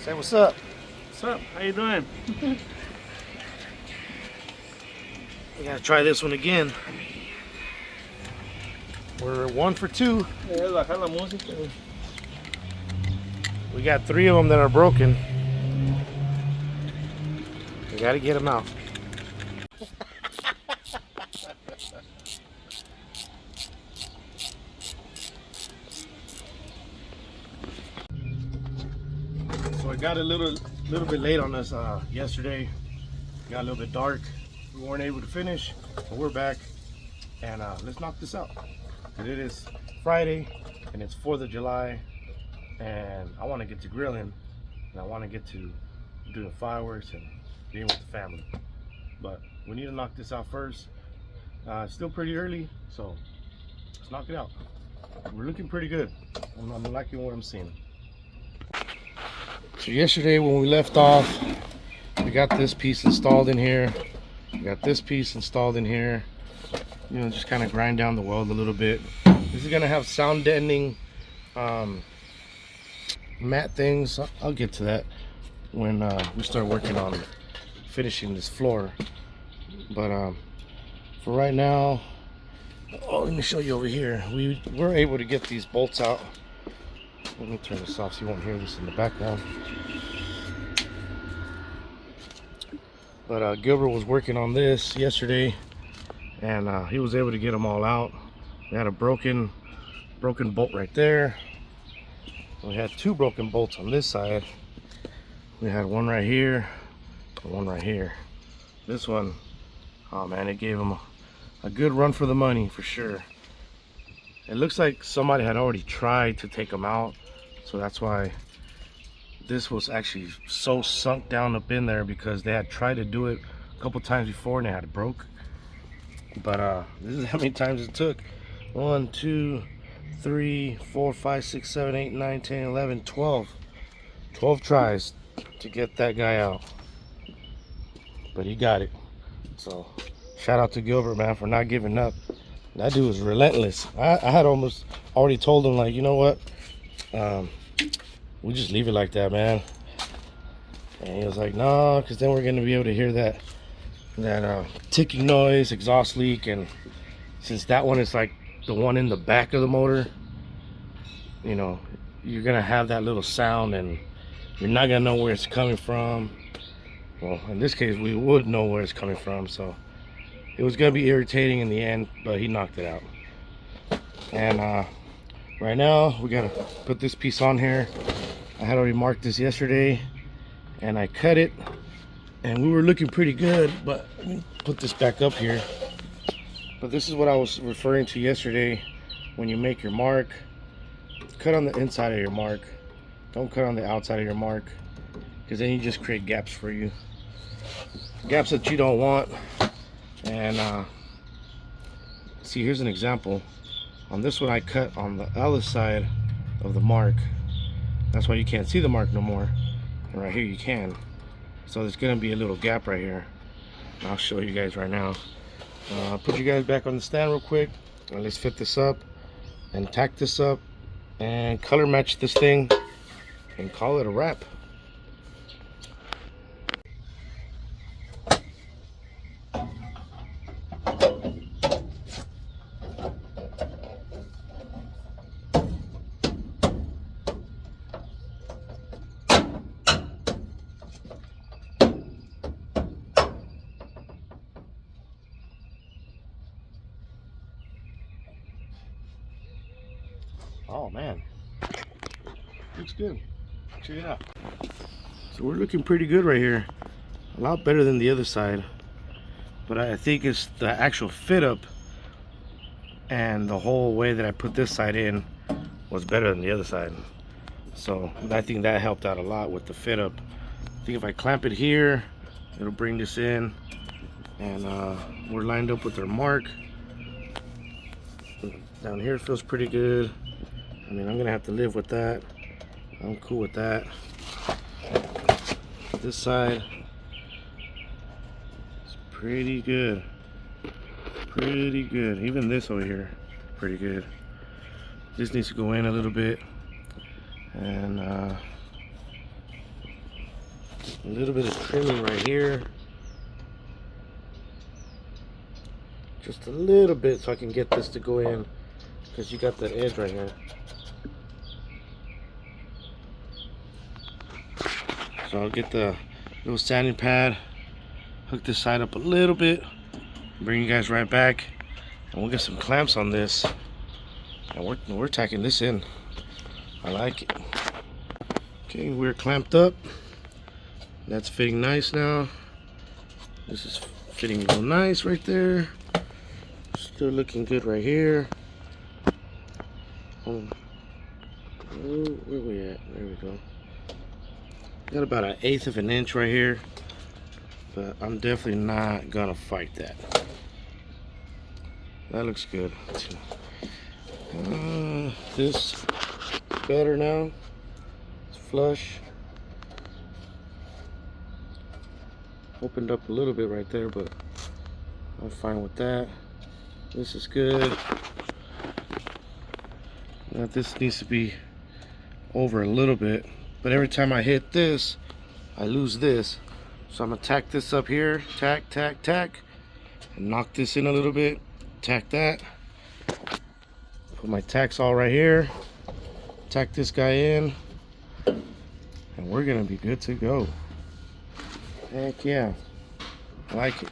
Say what's up. What's up? How you doing? We gotta try this one again. We're 1 for 2. Bajar la música. We got 3 of them that are broken. We gotta get them out. So it got a little bit late on us yesterday. Got a little bit dark. We weren't able to finish, but we're back, and let's knock this out. And it is Friday, and it's 4th of July, and I want to get to grilling, and I want to get to doing fireworks and being with the family. But we need to knock this out first. It's still pretty early, so let's knock it out. We're looking pretty good. I'm liking what I'm seeing. So yesterday when we left off, we got this piece installed in here. We got this piece installed in here. You know, just kind of grind down the weld a little bit. This is gonna have sound deadening mat things. I'll get to that when we start working on finishing this floor. But for right now, oh, let me show you over here. We were able to get these bolts out. Let me turn this off so you won't hear this in the background. But Gilbert was working on this yesterday, and he was able to get them all out. We had a broken bolt right there. We had 2 broken bolts on this side. We had one right here and one right here. This one, oh man, it gave him a good run for the money for sure. It looks like somebody had already tried to take them out, so that's why this was actually so sunk down up in there, because they had tried to do it a couple times before and they had it broke. But this is how many times it took. 1, 2, 3, 4, 5, 6, 7, 8, 9, 10, 11, 12 tries to get that guy out, but he got it. So shout out to Gilbert, man, for not giving up. That dude was relentless. I had almost already told him, like, you know what, we just leave it like that, man. And he was like, no, because then we're gonna be able to hear that ticking noise, exhaust leak, and since that one is like the one in the back of the motor, you know, you're gonna have that little sound and you're not gonna know where it's coming from. Well, in this case, we would know where it's coming from, so it was gonna be irritating in the end, but he knocked it out. And right now we gotta put this piece on here. I had already marked this yesterday and I cut it and we were looking pretty good, but let me put this back up here. But this is what I was referring to yesterday. When you make your mark, cut on the inside of your mark, don't cut on the outside of your mark, because then you just create gaps for you, gaps that you don't want. And see, here's an example. On this one I cut on the other side of the mark, that's why you can't see the mark no more, and right here you can. So there's gonna be a little gap right here. I'll show you guys right now. I'll put you guys back on the stand real quick and let's fit this up and tack this up and color match this thing and call it a wrap. Oh man, looks good. Check it out. So we're looking pretty good right here, a lot better than the other side, but I think it's the actual fit up and the whole way that I put this side in was better than the other side. So I think that helped out a lot with the fit up. I think if I clamp it here, it'll bring this in, and we're lined up with our mark. Down here it feels pretty good. I mean, I'm gonna have to live with that. I'm cool with that. This side is pretty good. Pretty good. Even this over here, pretty good. This needs to go in a little bit. And a little bit of trimming right here. Just a little bit so I can get this to go in, because you got that edge right here. So I'll get the little sanding pad, hook this side up a little bit, bring you guys right back, and we'll get some clamps on this, and we're tacking this in. I like it. Okay, we're clamped up. That's fitting nice now. This is fitting real nice right there. Still looking good right here. Oh, where we at? There we go. Got about 1/8 of an inch right here, but I'm definitely not gonna fight that. That looks good. This better now. It's flush. Opened up a little bit right there, but I'm fine with that. This is good. Now this needs to be over a little bit, but every time I hit this, I lose this. So I'm gonna tack this up here, tack, tack, tack, and knock this in a little bit, tack that. Put my tacks all right here, tack this guy in, and we're gonna be good to go. Heck yeah, I like it.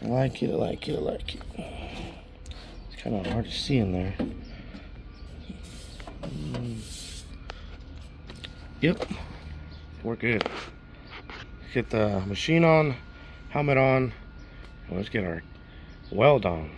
I like it, I like it, I like it. It's kind of hard to see in there. Yep, we're good. Get the machine on, helmet on, and let's get our weld on.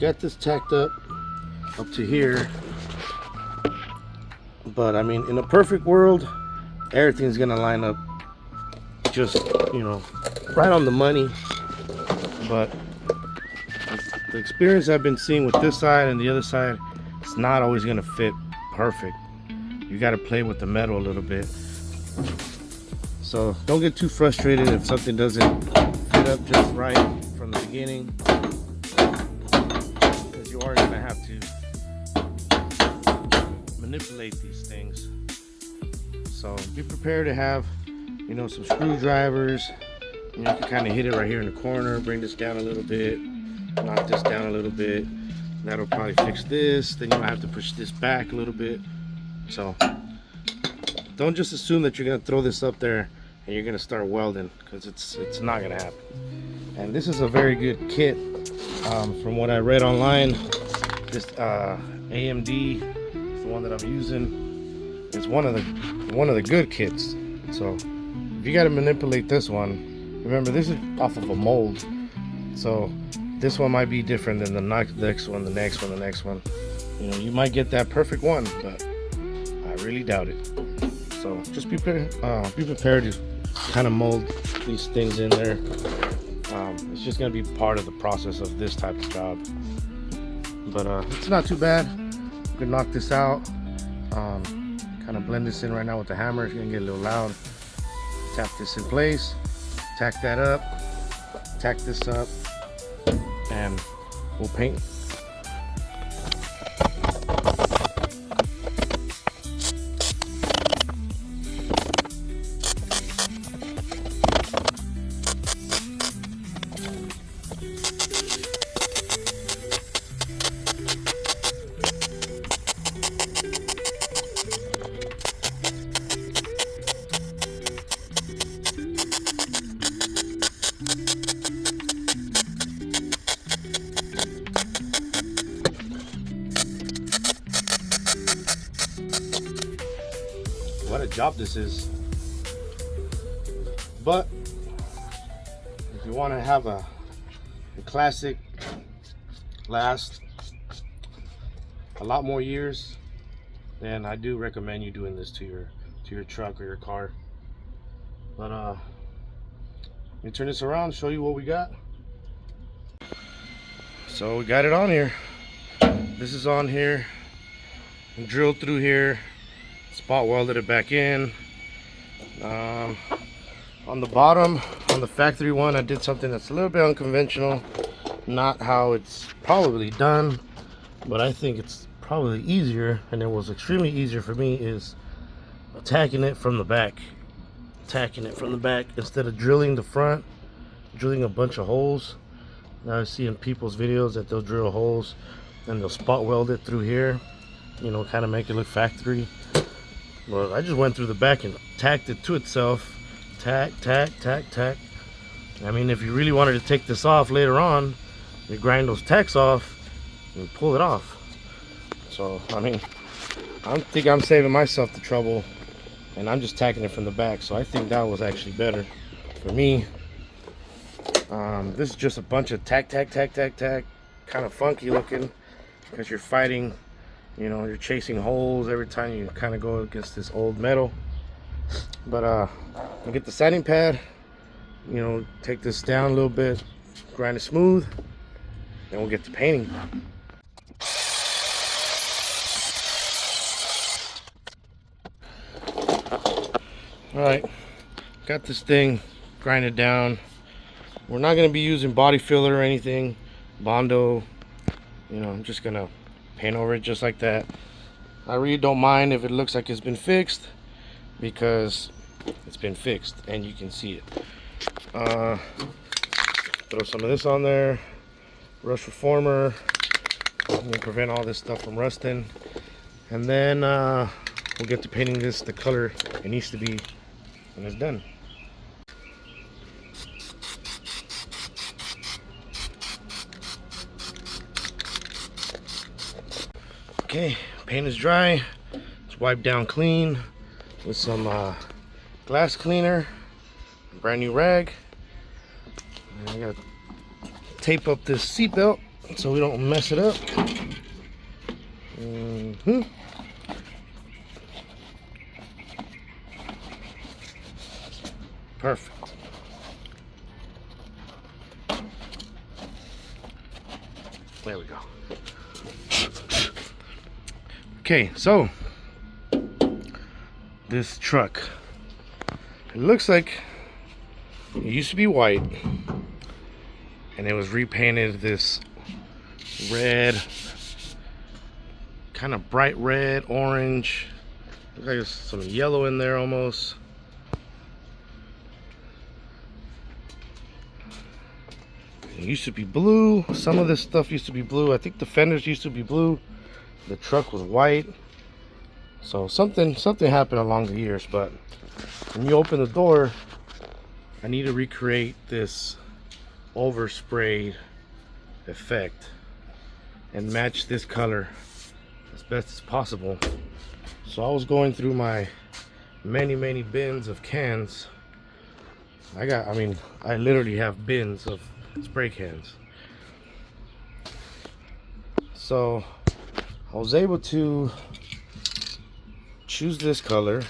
got this tacked up to here, but I mean, in a perfect world, everything's gonna line up just, you know, right on the money. But the experience I've been seeing with this side and the other side, it's not always gonna fit perfect. You got to play with the metal a little bit. So don't get too frustrated if something doesn't fit up just right from the beginning, because you are gonna have to manipulate these things. So be prepared to have, you know, some screwdrivers. You can kind of hit it right here in the corner, bring this down a little bit, knock this down a little bit. That'll probably fix this. Then you might have to push this back a little bit. So don't just assume that you're gonna throw this up there and you're gonna start welding, because it's not gonna happen. And this is a very good kit, from what I read online. This AMD is the one that I'm using. It's one of the good kits. So if you got to manipulate this one, remember this is off of a mold, so this one might be different than the next one, the next one, the next one. You know, you might get that perfect one, but I really doubt it. So just be prepared to kind of mold these things in there. It's just going to be part of the process of this type of job. But it's not too bad. You can knock this out. Kind of blend this in right now with the hammer. It's going to get a little loud. Tap this in place. Tack that up. Tack this up. And we'll paint. What a job this is. But if you want to have a classic last a lot more years, then I do recommend you doing this to your truck or your car. But let me turn this around, show you what we got. So we got it on here. This is on here. Drilled through here. Spot welded it back in. On the bottom, on the factory one, I did something that's a little bit unconventional. Not how it's probably done, but I think it's probably easier, and it was extremely easier for me, is attacking it from the back. Attacking it from the back instead of drilling the front, drilling a bunch of holes. Now I see in people's videos that they'll drill holes and they'll spot weld it through here, you know, kind of make it look factory. Well, I just went through the back and tacked it to itself. Tack, tack, tack, tack. I mean, if you really wanted to take this off later on, you grind those tacks off and pull it off. So, I mean, I think I'm saving myself the trouble, and I'm just tacking it from the back. So I think that was actually better for me. This is just a bunch of tack, tack, tack, tack, tack. Kind of funky looking, because you're fighting, you know, you're chasing holes every time you kind of go against this old metal. But I'll get the sanding pad, you know, take this down a little bit, grind it smooth, and we'll get to painting. Alright, got this thing grinded down. We're not going to be using body filler or anything, Bondo. You know, I'm just going to paint over it just like that. I really don't mind if it looks like it's been fixed, because it's been fixed and you can see it. Throw some of this on there, rust reformer, and prevent all this stuff from rusting. And then we'll get to painting this the color it needs to be when it's done. Okay, paint is dry. It's wiped down clean with some glass cleaner, brand new rag. And I gotta tape up this seat belt so we don't mess it up. Perfect. There we go. Okay, so this truck, it looks like it used to be white and it was repainted this red, kind of bright red, orange. Looks like there's some yellow in there almost. It used to be blue. Some of this stuff used to be blue. I think the fenders used to be blue. The truck was white. So something happened along the years. But when you open the door, I need to recreate this oversprayed effect and match this color as best as possible. So I was going through my many bins of cans. I literally have bins of spray cans. So I was able to choose this color,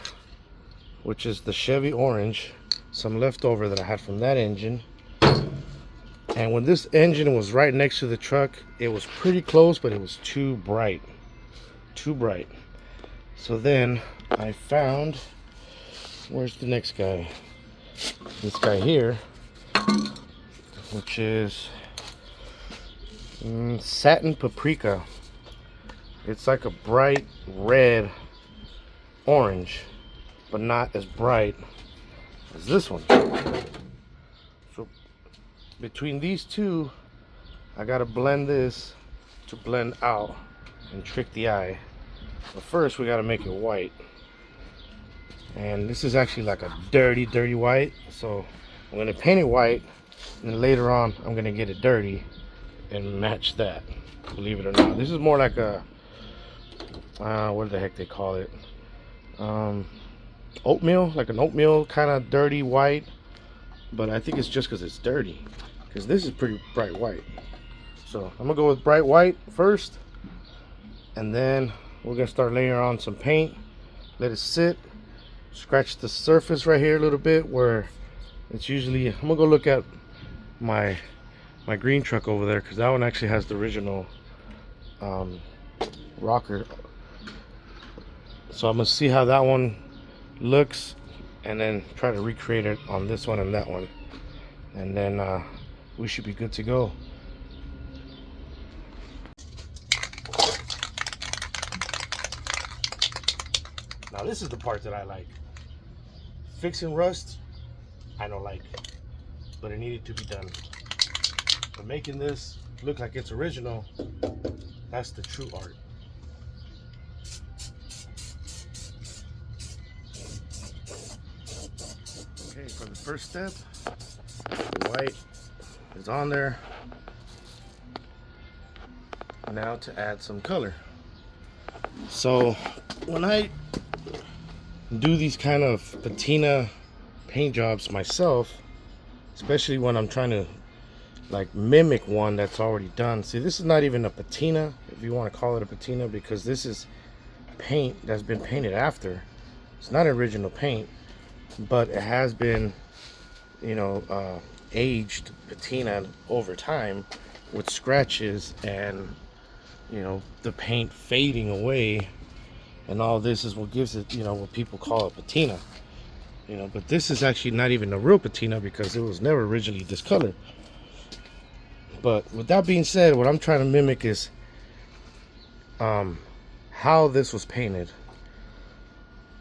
which is the Chevy orange, some leftover that I had from that engine. And when this engine was right next to the truck, it was pretty close, but it was too bright. So then I found, where's the next guy? This guy here, which is satin paprika. It's like a bright red orange, but not as bright as this one. So between these two, I gotta blend this to blend out and trick the eye. But first we gotta make it white. And this is actually like a dirty white. So I'm gonna paint it white, and then later on I'm gonna get it dirty and match that, believe it or not. This is more like a what the heck they call it, oatmeal, like an oatmeal kind of dirty white. But I think it's just because it's dirty, because this is pretty bright white. So I'm gonna go with bright white first, and then we're gonna start layering on some paint, let it sit, scratch the surface right here a little bit where it's usually. I'm gonna go look at my green truck over there, because that one actually has the original rocker. So I'm gonna see how that one looks, and then try to recreate it on this one and that one, and then we should be good to go. Now this is the part that I like. Fixing rust, I don't like, but it needed to be done. But making this look like it's original, that's the true art. Okay, for the first step, the white is on there. Now to add some color. So when I do these kind of patina paint jobs myself, especially when I'm trying to like mimic one that's already done. See, this is not even a patina, if you want to call it a patina, because this is paint that's been painted after. It's not original paint, but it has been, you know, aged patina over time with scratches and, you know, the paint fading away, and all this is what gives it, you know, what people call a patina. You know, but this is actually not even a real patina, because it was never originally this color. But with that being said, what I'm trying to mimic is how this was painted.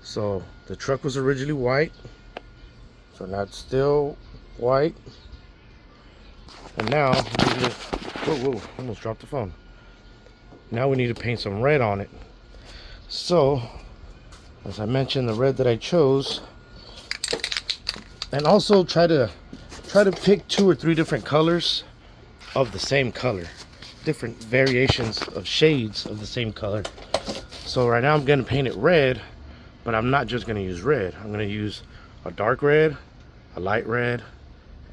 So the truck was originally white, so now it's still white, and now we need to, whoa, almost dropped the phone. Now we need to paint some red on it. So as I mentioned, the red that I chose, and also try to pick 2 or 3 different colors of the same color, different variations of shades of the same color. So right now I'm gonna paint it red, but I'm not just gonna use red. I'm gonna use a dark red, a light red,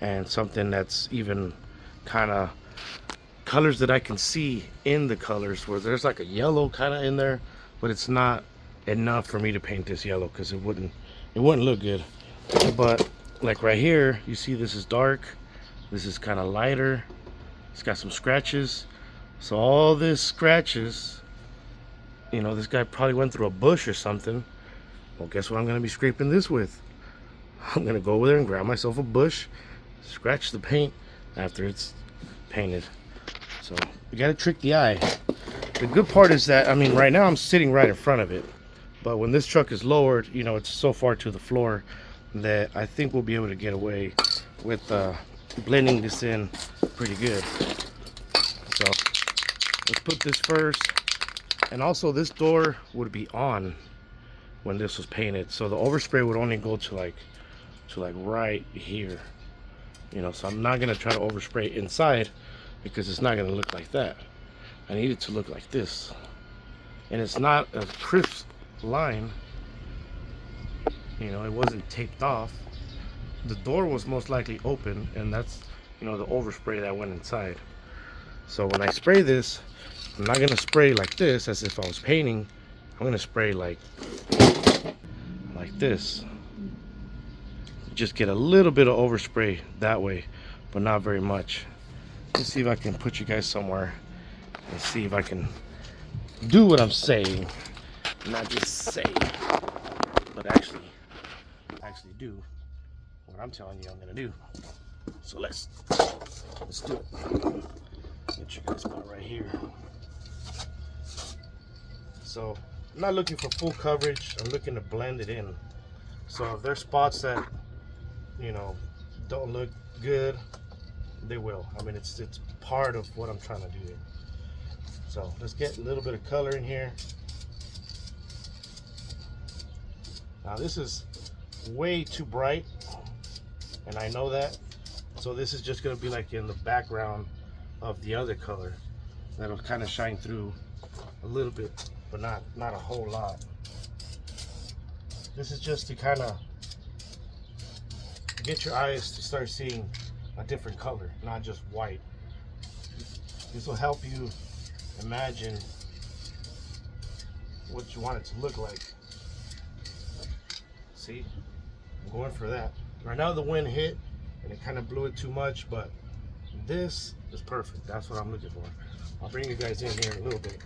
and something that's even kind of colors that I can see in the colors, where there's like a yellow kind of in there, but it's not enough for me to paint this yellow because it wouldn't look good. But like right here, you see this is dark, this is kind of lighter, it's got some scratches. So all this scratches, you know, this guy probably went through a bush or something. Well, guess what I'm going to be scraping this with? I'm going to go over there and grab myself a bush, scratch the paint after it's painted. So you got to trick the eye. The good part is that, I mean, right now I'm sitting right in front of it, but when this truck is lowered, you know, it's so far to the floor that I think we'll be able to get away with blending this in pretty good. So let's put this first. And also this door would be on when this was painted, so the overspray would only go to like right here, you know. So I'm not gonna try to overspray inside because it's not gonna look like that. I need it to look like this, and it's not a crisp line, you know. It wasn't taped off. The door was most likely open, and that's, you know, the overspray that went inside. So when I spray this, I'm not gonna spray like this as if I was painting. I'm gonna spray like this. Just get a little bit of overspray that way, but not very much. Let's see if I can put you guys somewhere and see if I can do what I'm saying, not just say, but actually do what I'm telling you I'm gonna do. So let's do it. Get you guys about right here. So I'm not looking for full coverage, I'm looking to blend it in. So if there's spots that, you know, don't look good, they will. I mean, it's part of what I'm trying to do here. So let's get a little bit of color in here. Now this is way too bright, and I know that. So this is just gonna be like in the background of the other color. That'll kind of shine through a little bit, but not a whole lot. This is just to kind of get your eyes to start seeing a different color, not just white. This will help you imagine what you want it to look like. See, I'm going for that. Right now the wind hit and it kind of blew it too much, but this is perfect. That's what I'm looking for. I'll bring you guys in here in a little bit.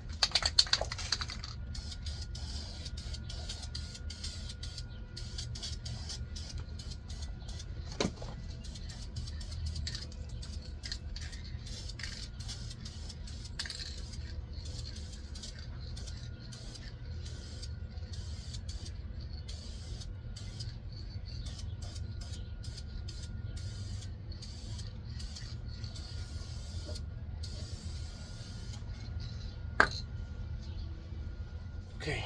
Okay,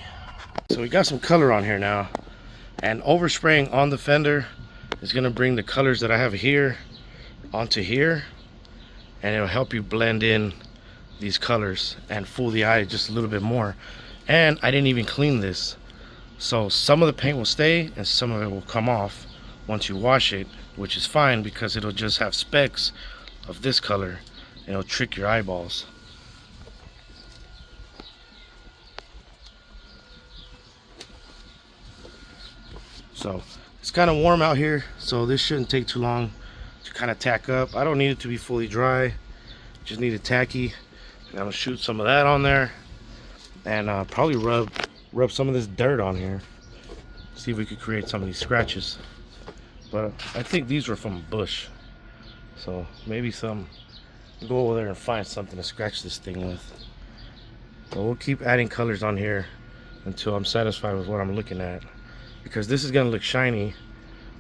so we got some color on here now, and overspraying on the fender is going to bring the colors that I have here onto here, and it'll help you blend in these colors and fool the eye just a little bit more. And I didn't even clean this, so some of the paint will stay and some of it will come off once you wash it, which is fine because it'll just have specks of this color and it'll trick your eyeballs. So it's kind of warm out here, so this shouldn't take too long to kind of tack up. I don't need it to be fully dry, just need it tacky. And I'm gonna shoot some of that on there, and probably rub some of this dirt on here. See if we could create some of these scratches. But I think these were from a bush, so maybe go over there and find something to scratch this thing with. So we'll keep adding colors on here until I'm satisfied with what I'm looking at, because this is gonna look shiny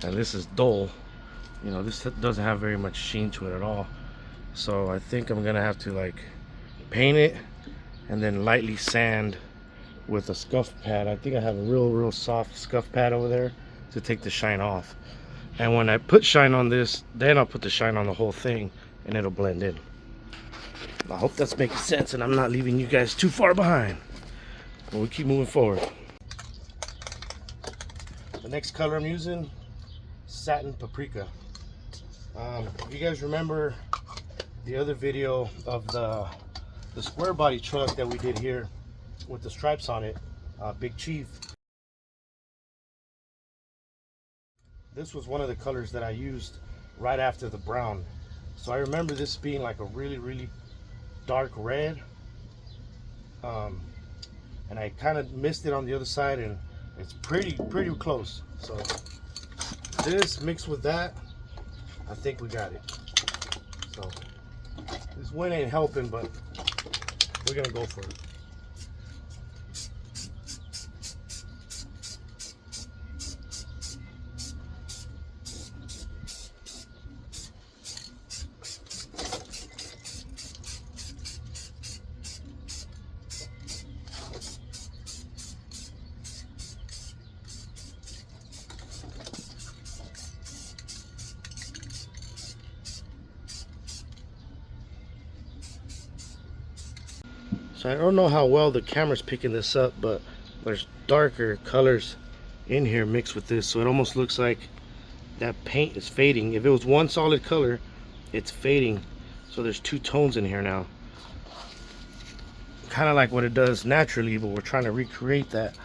and this is dull. You know, this doesn't have very much sheen to it at all. So I think I'm gonna have to like paint it and then lightly sand with a scuff pad. I think I have a real soft scuff pad over there to take the shine off. And when I put shine on this, then I'll put the shine on the whole thing and it'll blend in. I hope that's making sense and I'm not leaving you guys too far behind. But we keep moving forward. The next color I'm using, Satin Paprika. If you guys remember the other video of the square body truck that we did here with the stripes on it, Big Chief. This was one of the colors that I used right after the brown. So I remember this being like a really dark red. And I kind of missed it on the other side, and it's pretty close. So this mixed with that, I think we got it. So this wind ain't helping, but we're gonna go for it. So I don't know how well the camera's picking this up, but there's darker colors in here mixed with this, so it almost looks like that paint is fading. If it was one solid color, it's fading. So there's two tones in here now. Kind of like what it does naturally, but we're trying to recreate that.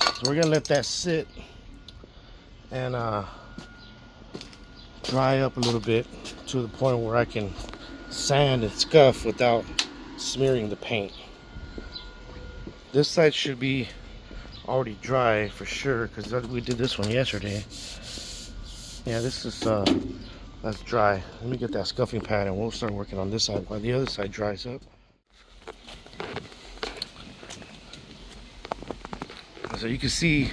So we're gonna let that sit and dry up a little bit to the point where I can sand and scuff without smearing the paint. This side should be already dry for sure, because we did this one yesterday. Yeah, this is that's dry. Let me get that scuffing pad and we'll start working on this side while the other side dries up. So you can see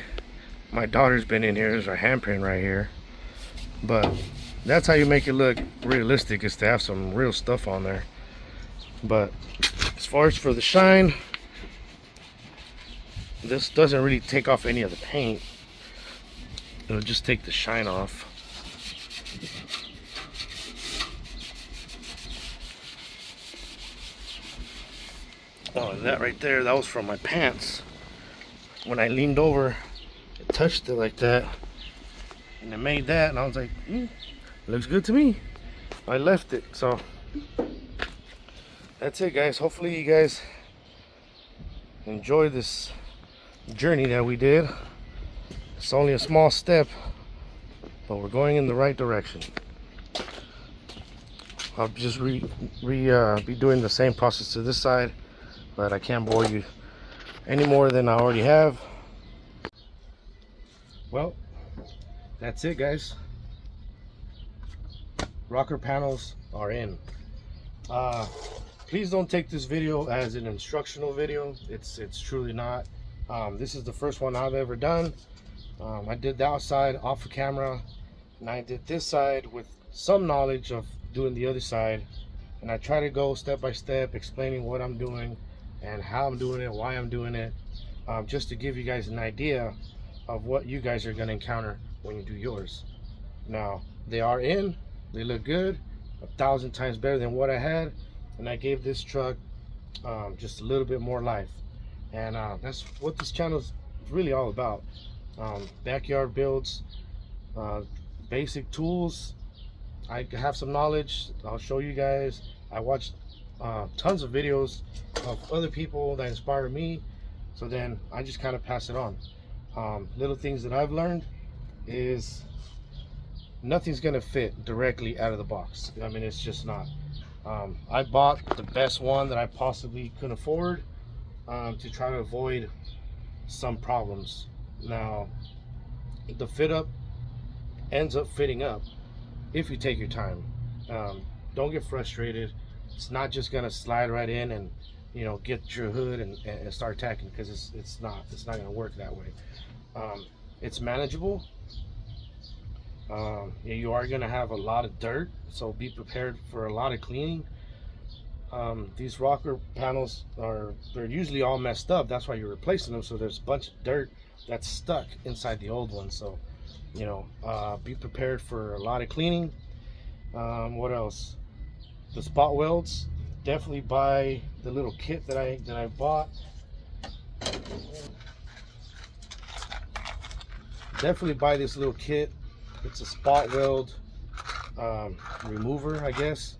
my daughter's been in here. There's our handprint right here. But that's how you make it look realistic, is to have some real stuff on there. But as far as for the shine, this doesn't really take off any of the paint. It'll just take the shine off. Oh, and that right there, that was from my pants. When I leaned over, it touched it like that, and it made that, and I was like, looks good to me. I left it. So that's it, guys. Hopefully you guys enjoy this journey that we did. It's only a small step, but we're going in the right direction. I'll just be doing the same process to this side, but I can't bore you any more than I already have. Well, that's it, guys. Rocker panels are in. Please don't take this video as an instructional video. It's truly not. This is the first one I've ever done. I did the outside off of camera, and I did this side with some knowledge of doing the other side, and I try to go step by step explaining what I'm doing and how I'm doing it, why I'm doing it, just to give you guys an idea of what you guys are going to encounter when you do yours. Now, they are in, they look good, 1,000 times better than what I had, and I gave this truck just a little bit more life. And that's what this channel is really all about. Backyard builds, basic tools. I have some knowledge, I'll show you guys. I watched tons of videos of other people that inspire me, so then I just kind of pass it on. Little things that I've learned is nothing's gonna fit directly out of the box. I mean, it's just not. I bought the best one that I possibly could afford, to try to avoid some problems. Now, the fit up ends up fitting up if you take your time. Don't get frustrated. It's not just gonna slide right in and, you know, get your hood and start tacking, because it's not gonna work that way. It's manageable. You are gonna have a lot of dirt, so be prepared for a lot of cleaning. These rocker panels they're usually all messed up. That's why you're replacing them. So there's a bunch of dirt that's stuck inside the old one. So, you know, be prepared for a lot of cleaning. What else? The spot welds. Definitely buy the little kit that I bought. Definitely buy this little kit. It's a spot weld remover, I guess.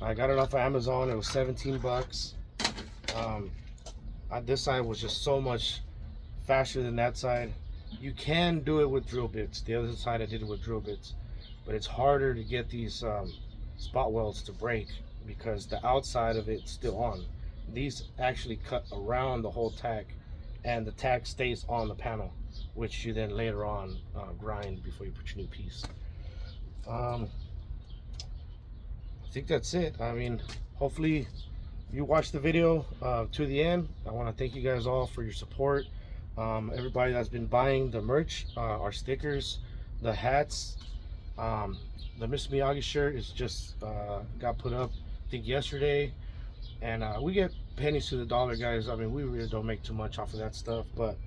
I got it off of Amazon. It was 17 bucks. This side was just so much faster than that side. You can do it with drill bits. The other side I did it with drill bits, but it's harder to get these spot welds to break because the outside of it's still on. These actually cut around the whole tack, and the tack stays on the panel, which you then later on grind before you put your new piece. I think that's it. I mean, hopefully you watched the video to the end. I want to thank you guys all for your support. Everybody that's been buying the merch, our stickers, the hats. The Mr. Miyagi shirt is just got put up, I think, yesterday, and we get pennies to the dollar, guys. I mean, we really don't make too much off of that stuff, but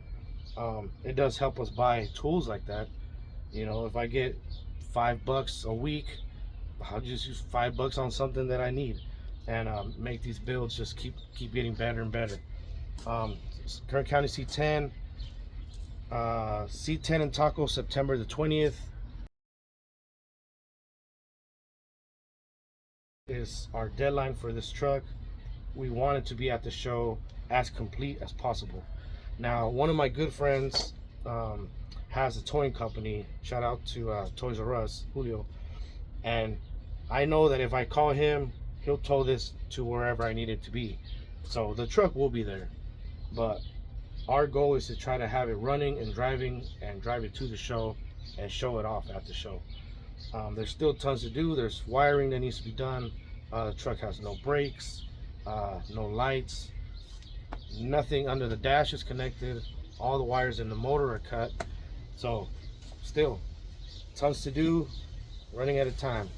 it does help us buy tools like that. You know, if I get $5 a week, I'll just use $5 on something that I need, and make these builds just keep getting better and better. Kern County C10, C10 and Taco, September the 20th is our deadline for this truck. We want it to be at the show as complete as possible. Now, one of my good friends has a towing company. Shout out to Toys R Us, Julio. And I know that if I call him, he'll tow this to wherever I need it to be. So the truck will be there. But our goal is to try to have it running and driving, and drive it to the show and show it off at the show. There's still tons to do. There's wiring that needs to be done. The truck has no brakes, no lights, nothing under the dash is connected. All the wires in the motor are cut. So still tons to do, running at a time.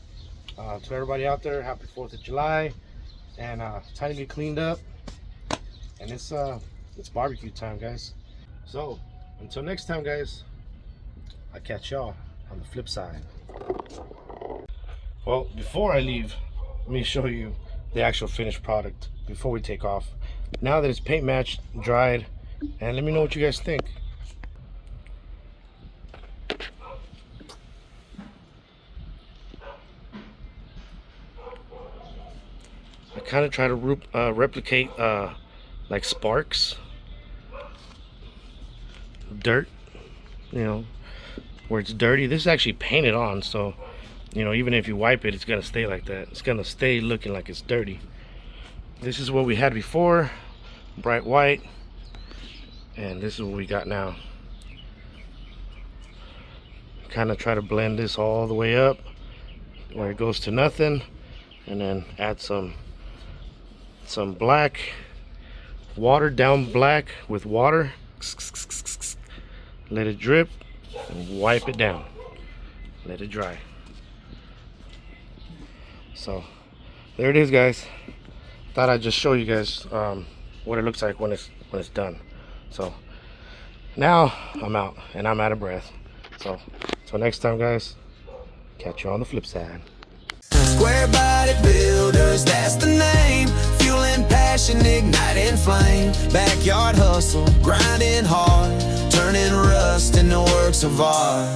To everybody out there, happy 4th of July, and time to get cleaned up, and it's barbecue time, guys. So until next time, guys, I'll catch y'all on the flip side. Well, before I leave, let me show you the actual finished product before we take off. Now that it's paint matched, dried, and let me know what you guys think. I kind of try to replicate like sparks, dirt, you know, where it's dirty. This is actually painted on, so you know, even if you wipe it, it's gonna stay like that. It's gonna stay looking like it's dirty. This is what we had before, bright white, and this is what we got now. Kind of try to blend this all the way up where it goes to nothing, and then add some black, watered down black with water. Let it drip and wipe it down. Let it dry. So there it is, guys. Thought I'd just show you guys what it looks like when it's done. So now I'm out and I'm out of breath. So till next time, guys, catch you on the flip side. Square body builders, that's the name. Fueling passion, igniting flame. Backyard hustle, grinding hard, turning rust into works of art.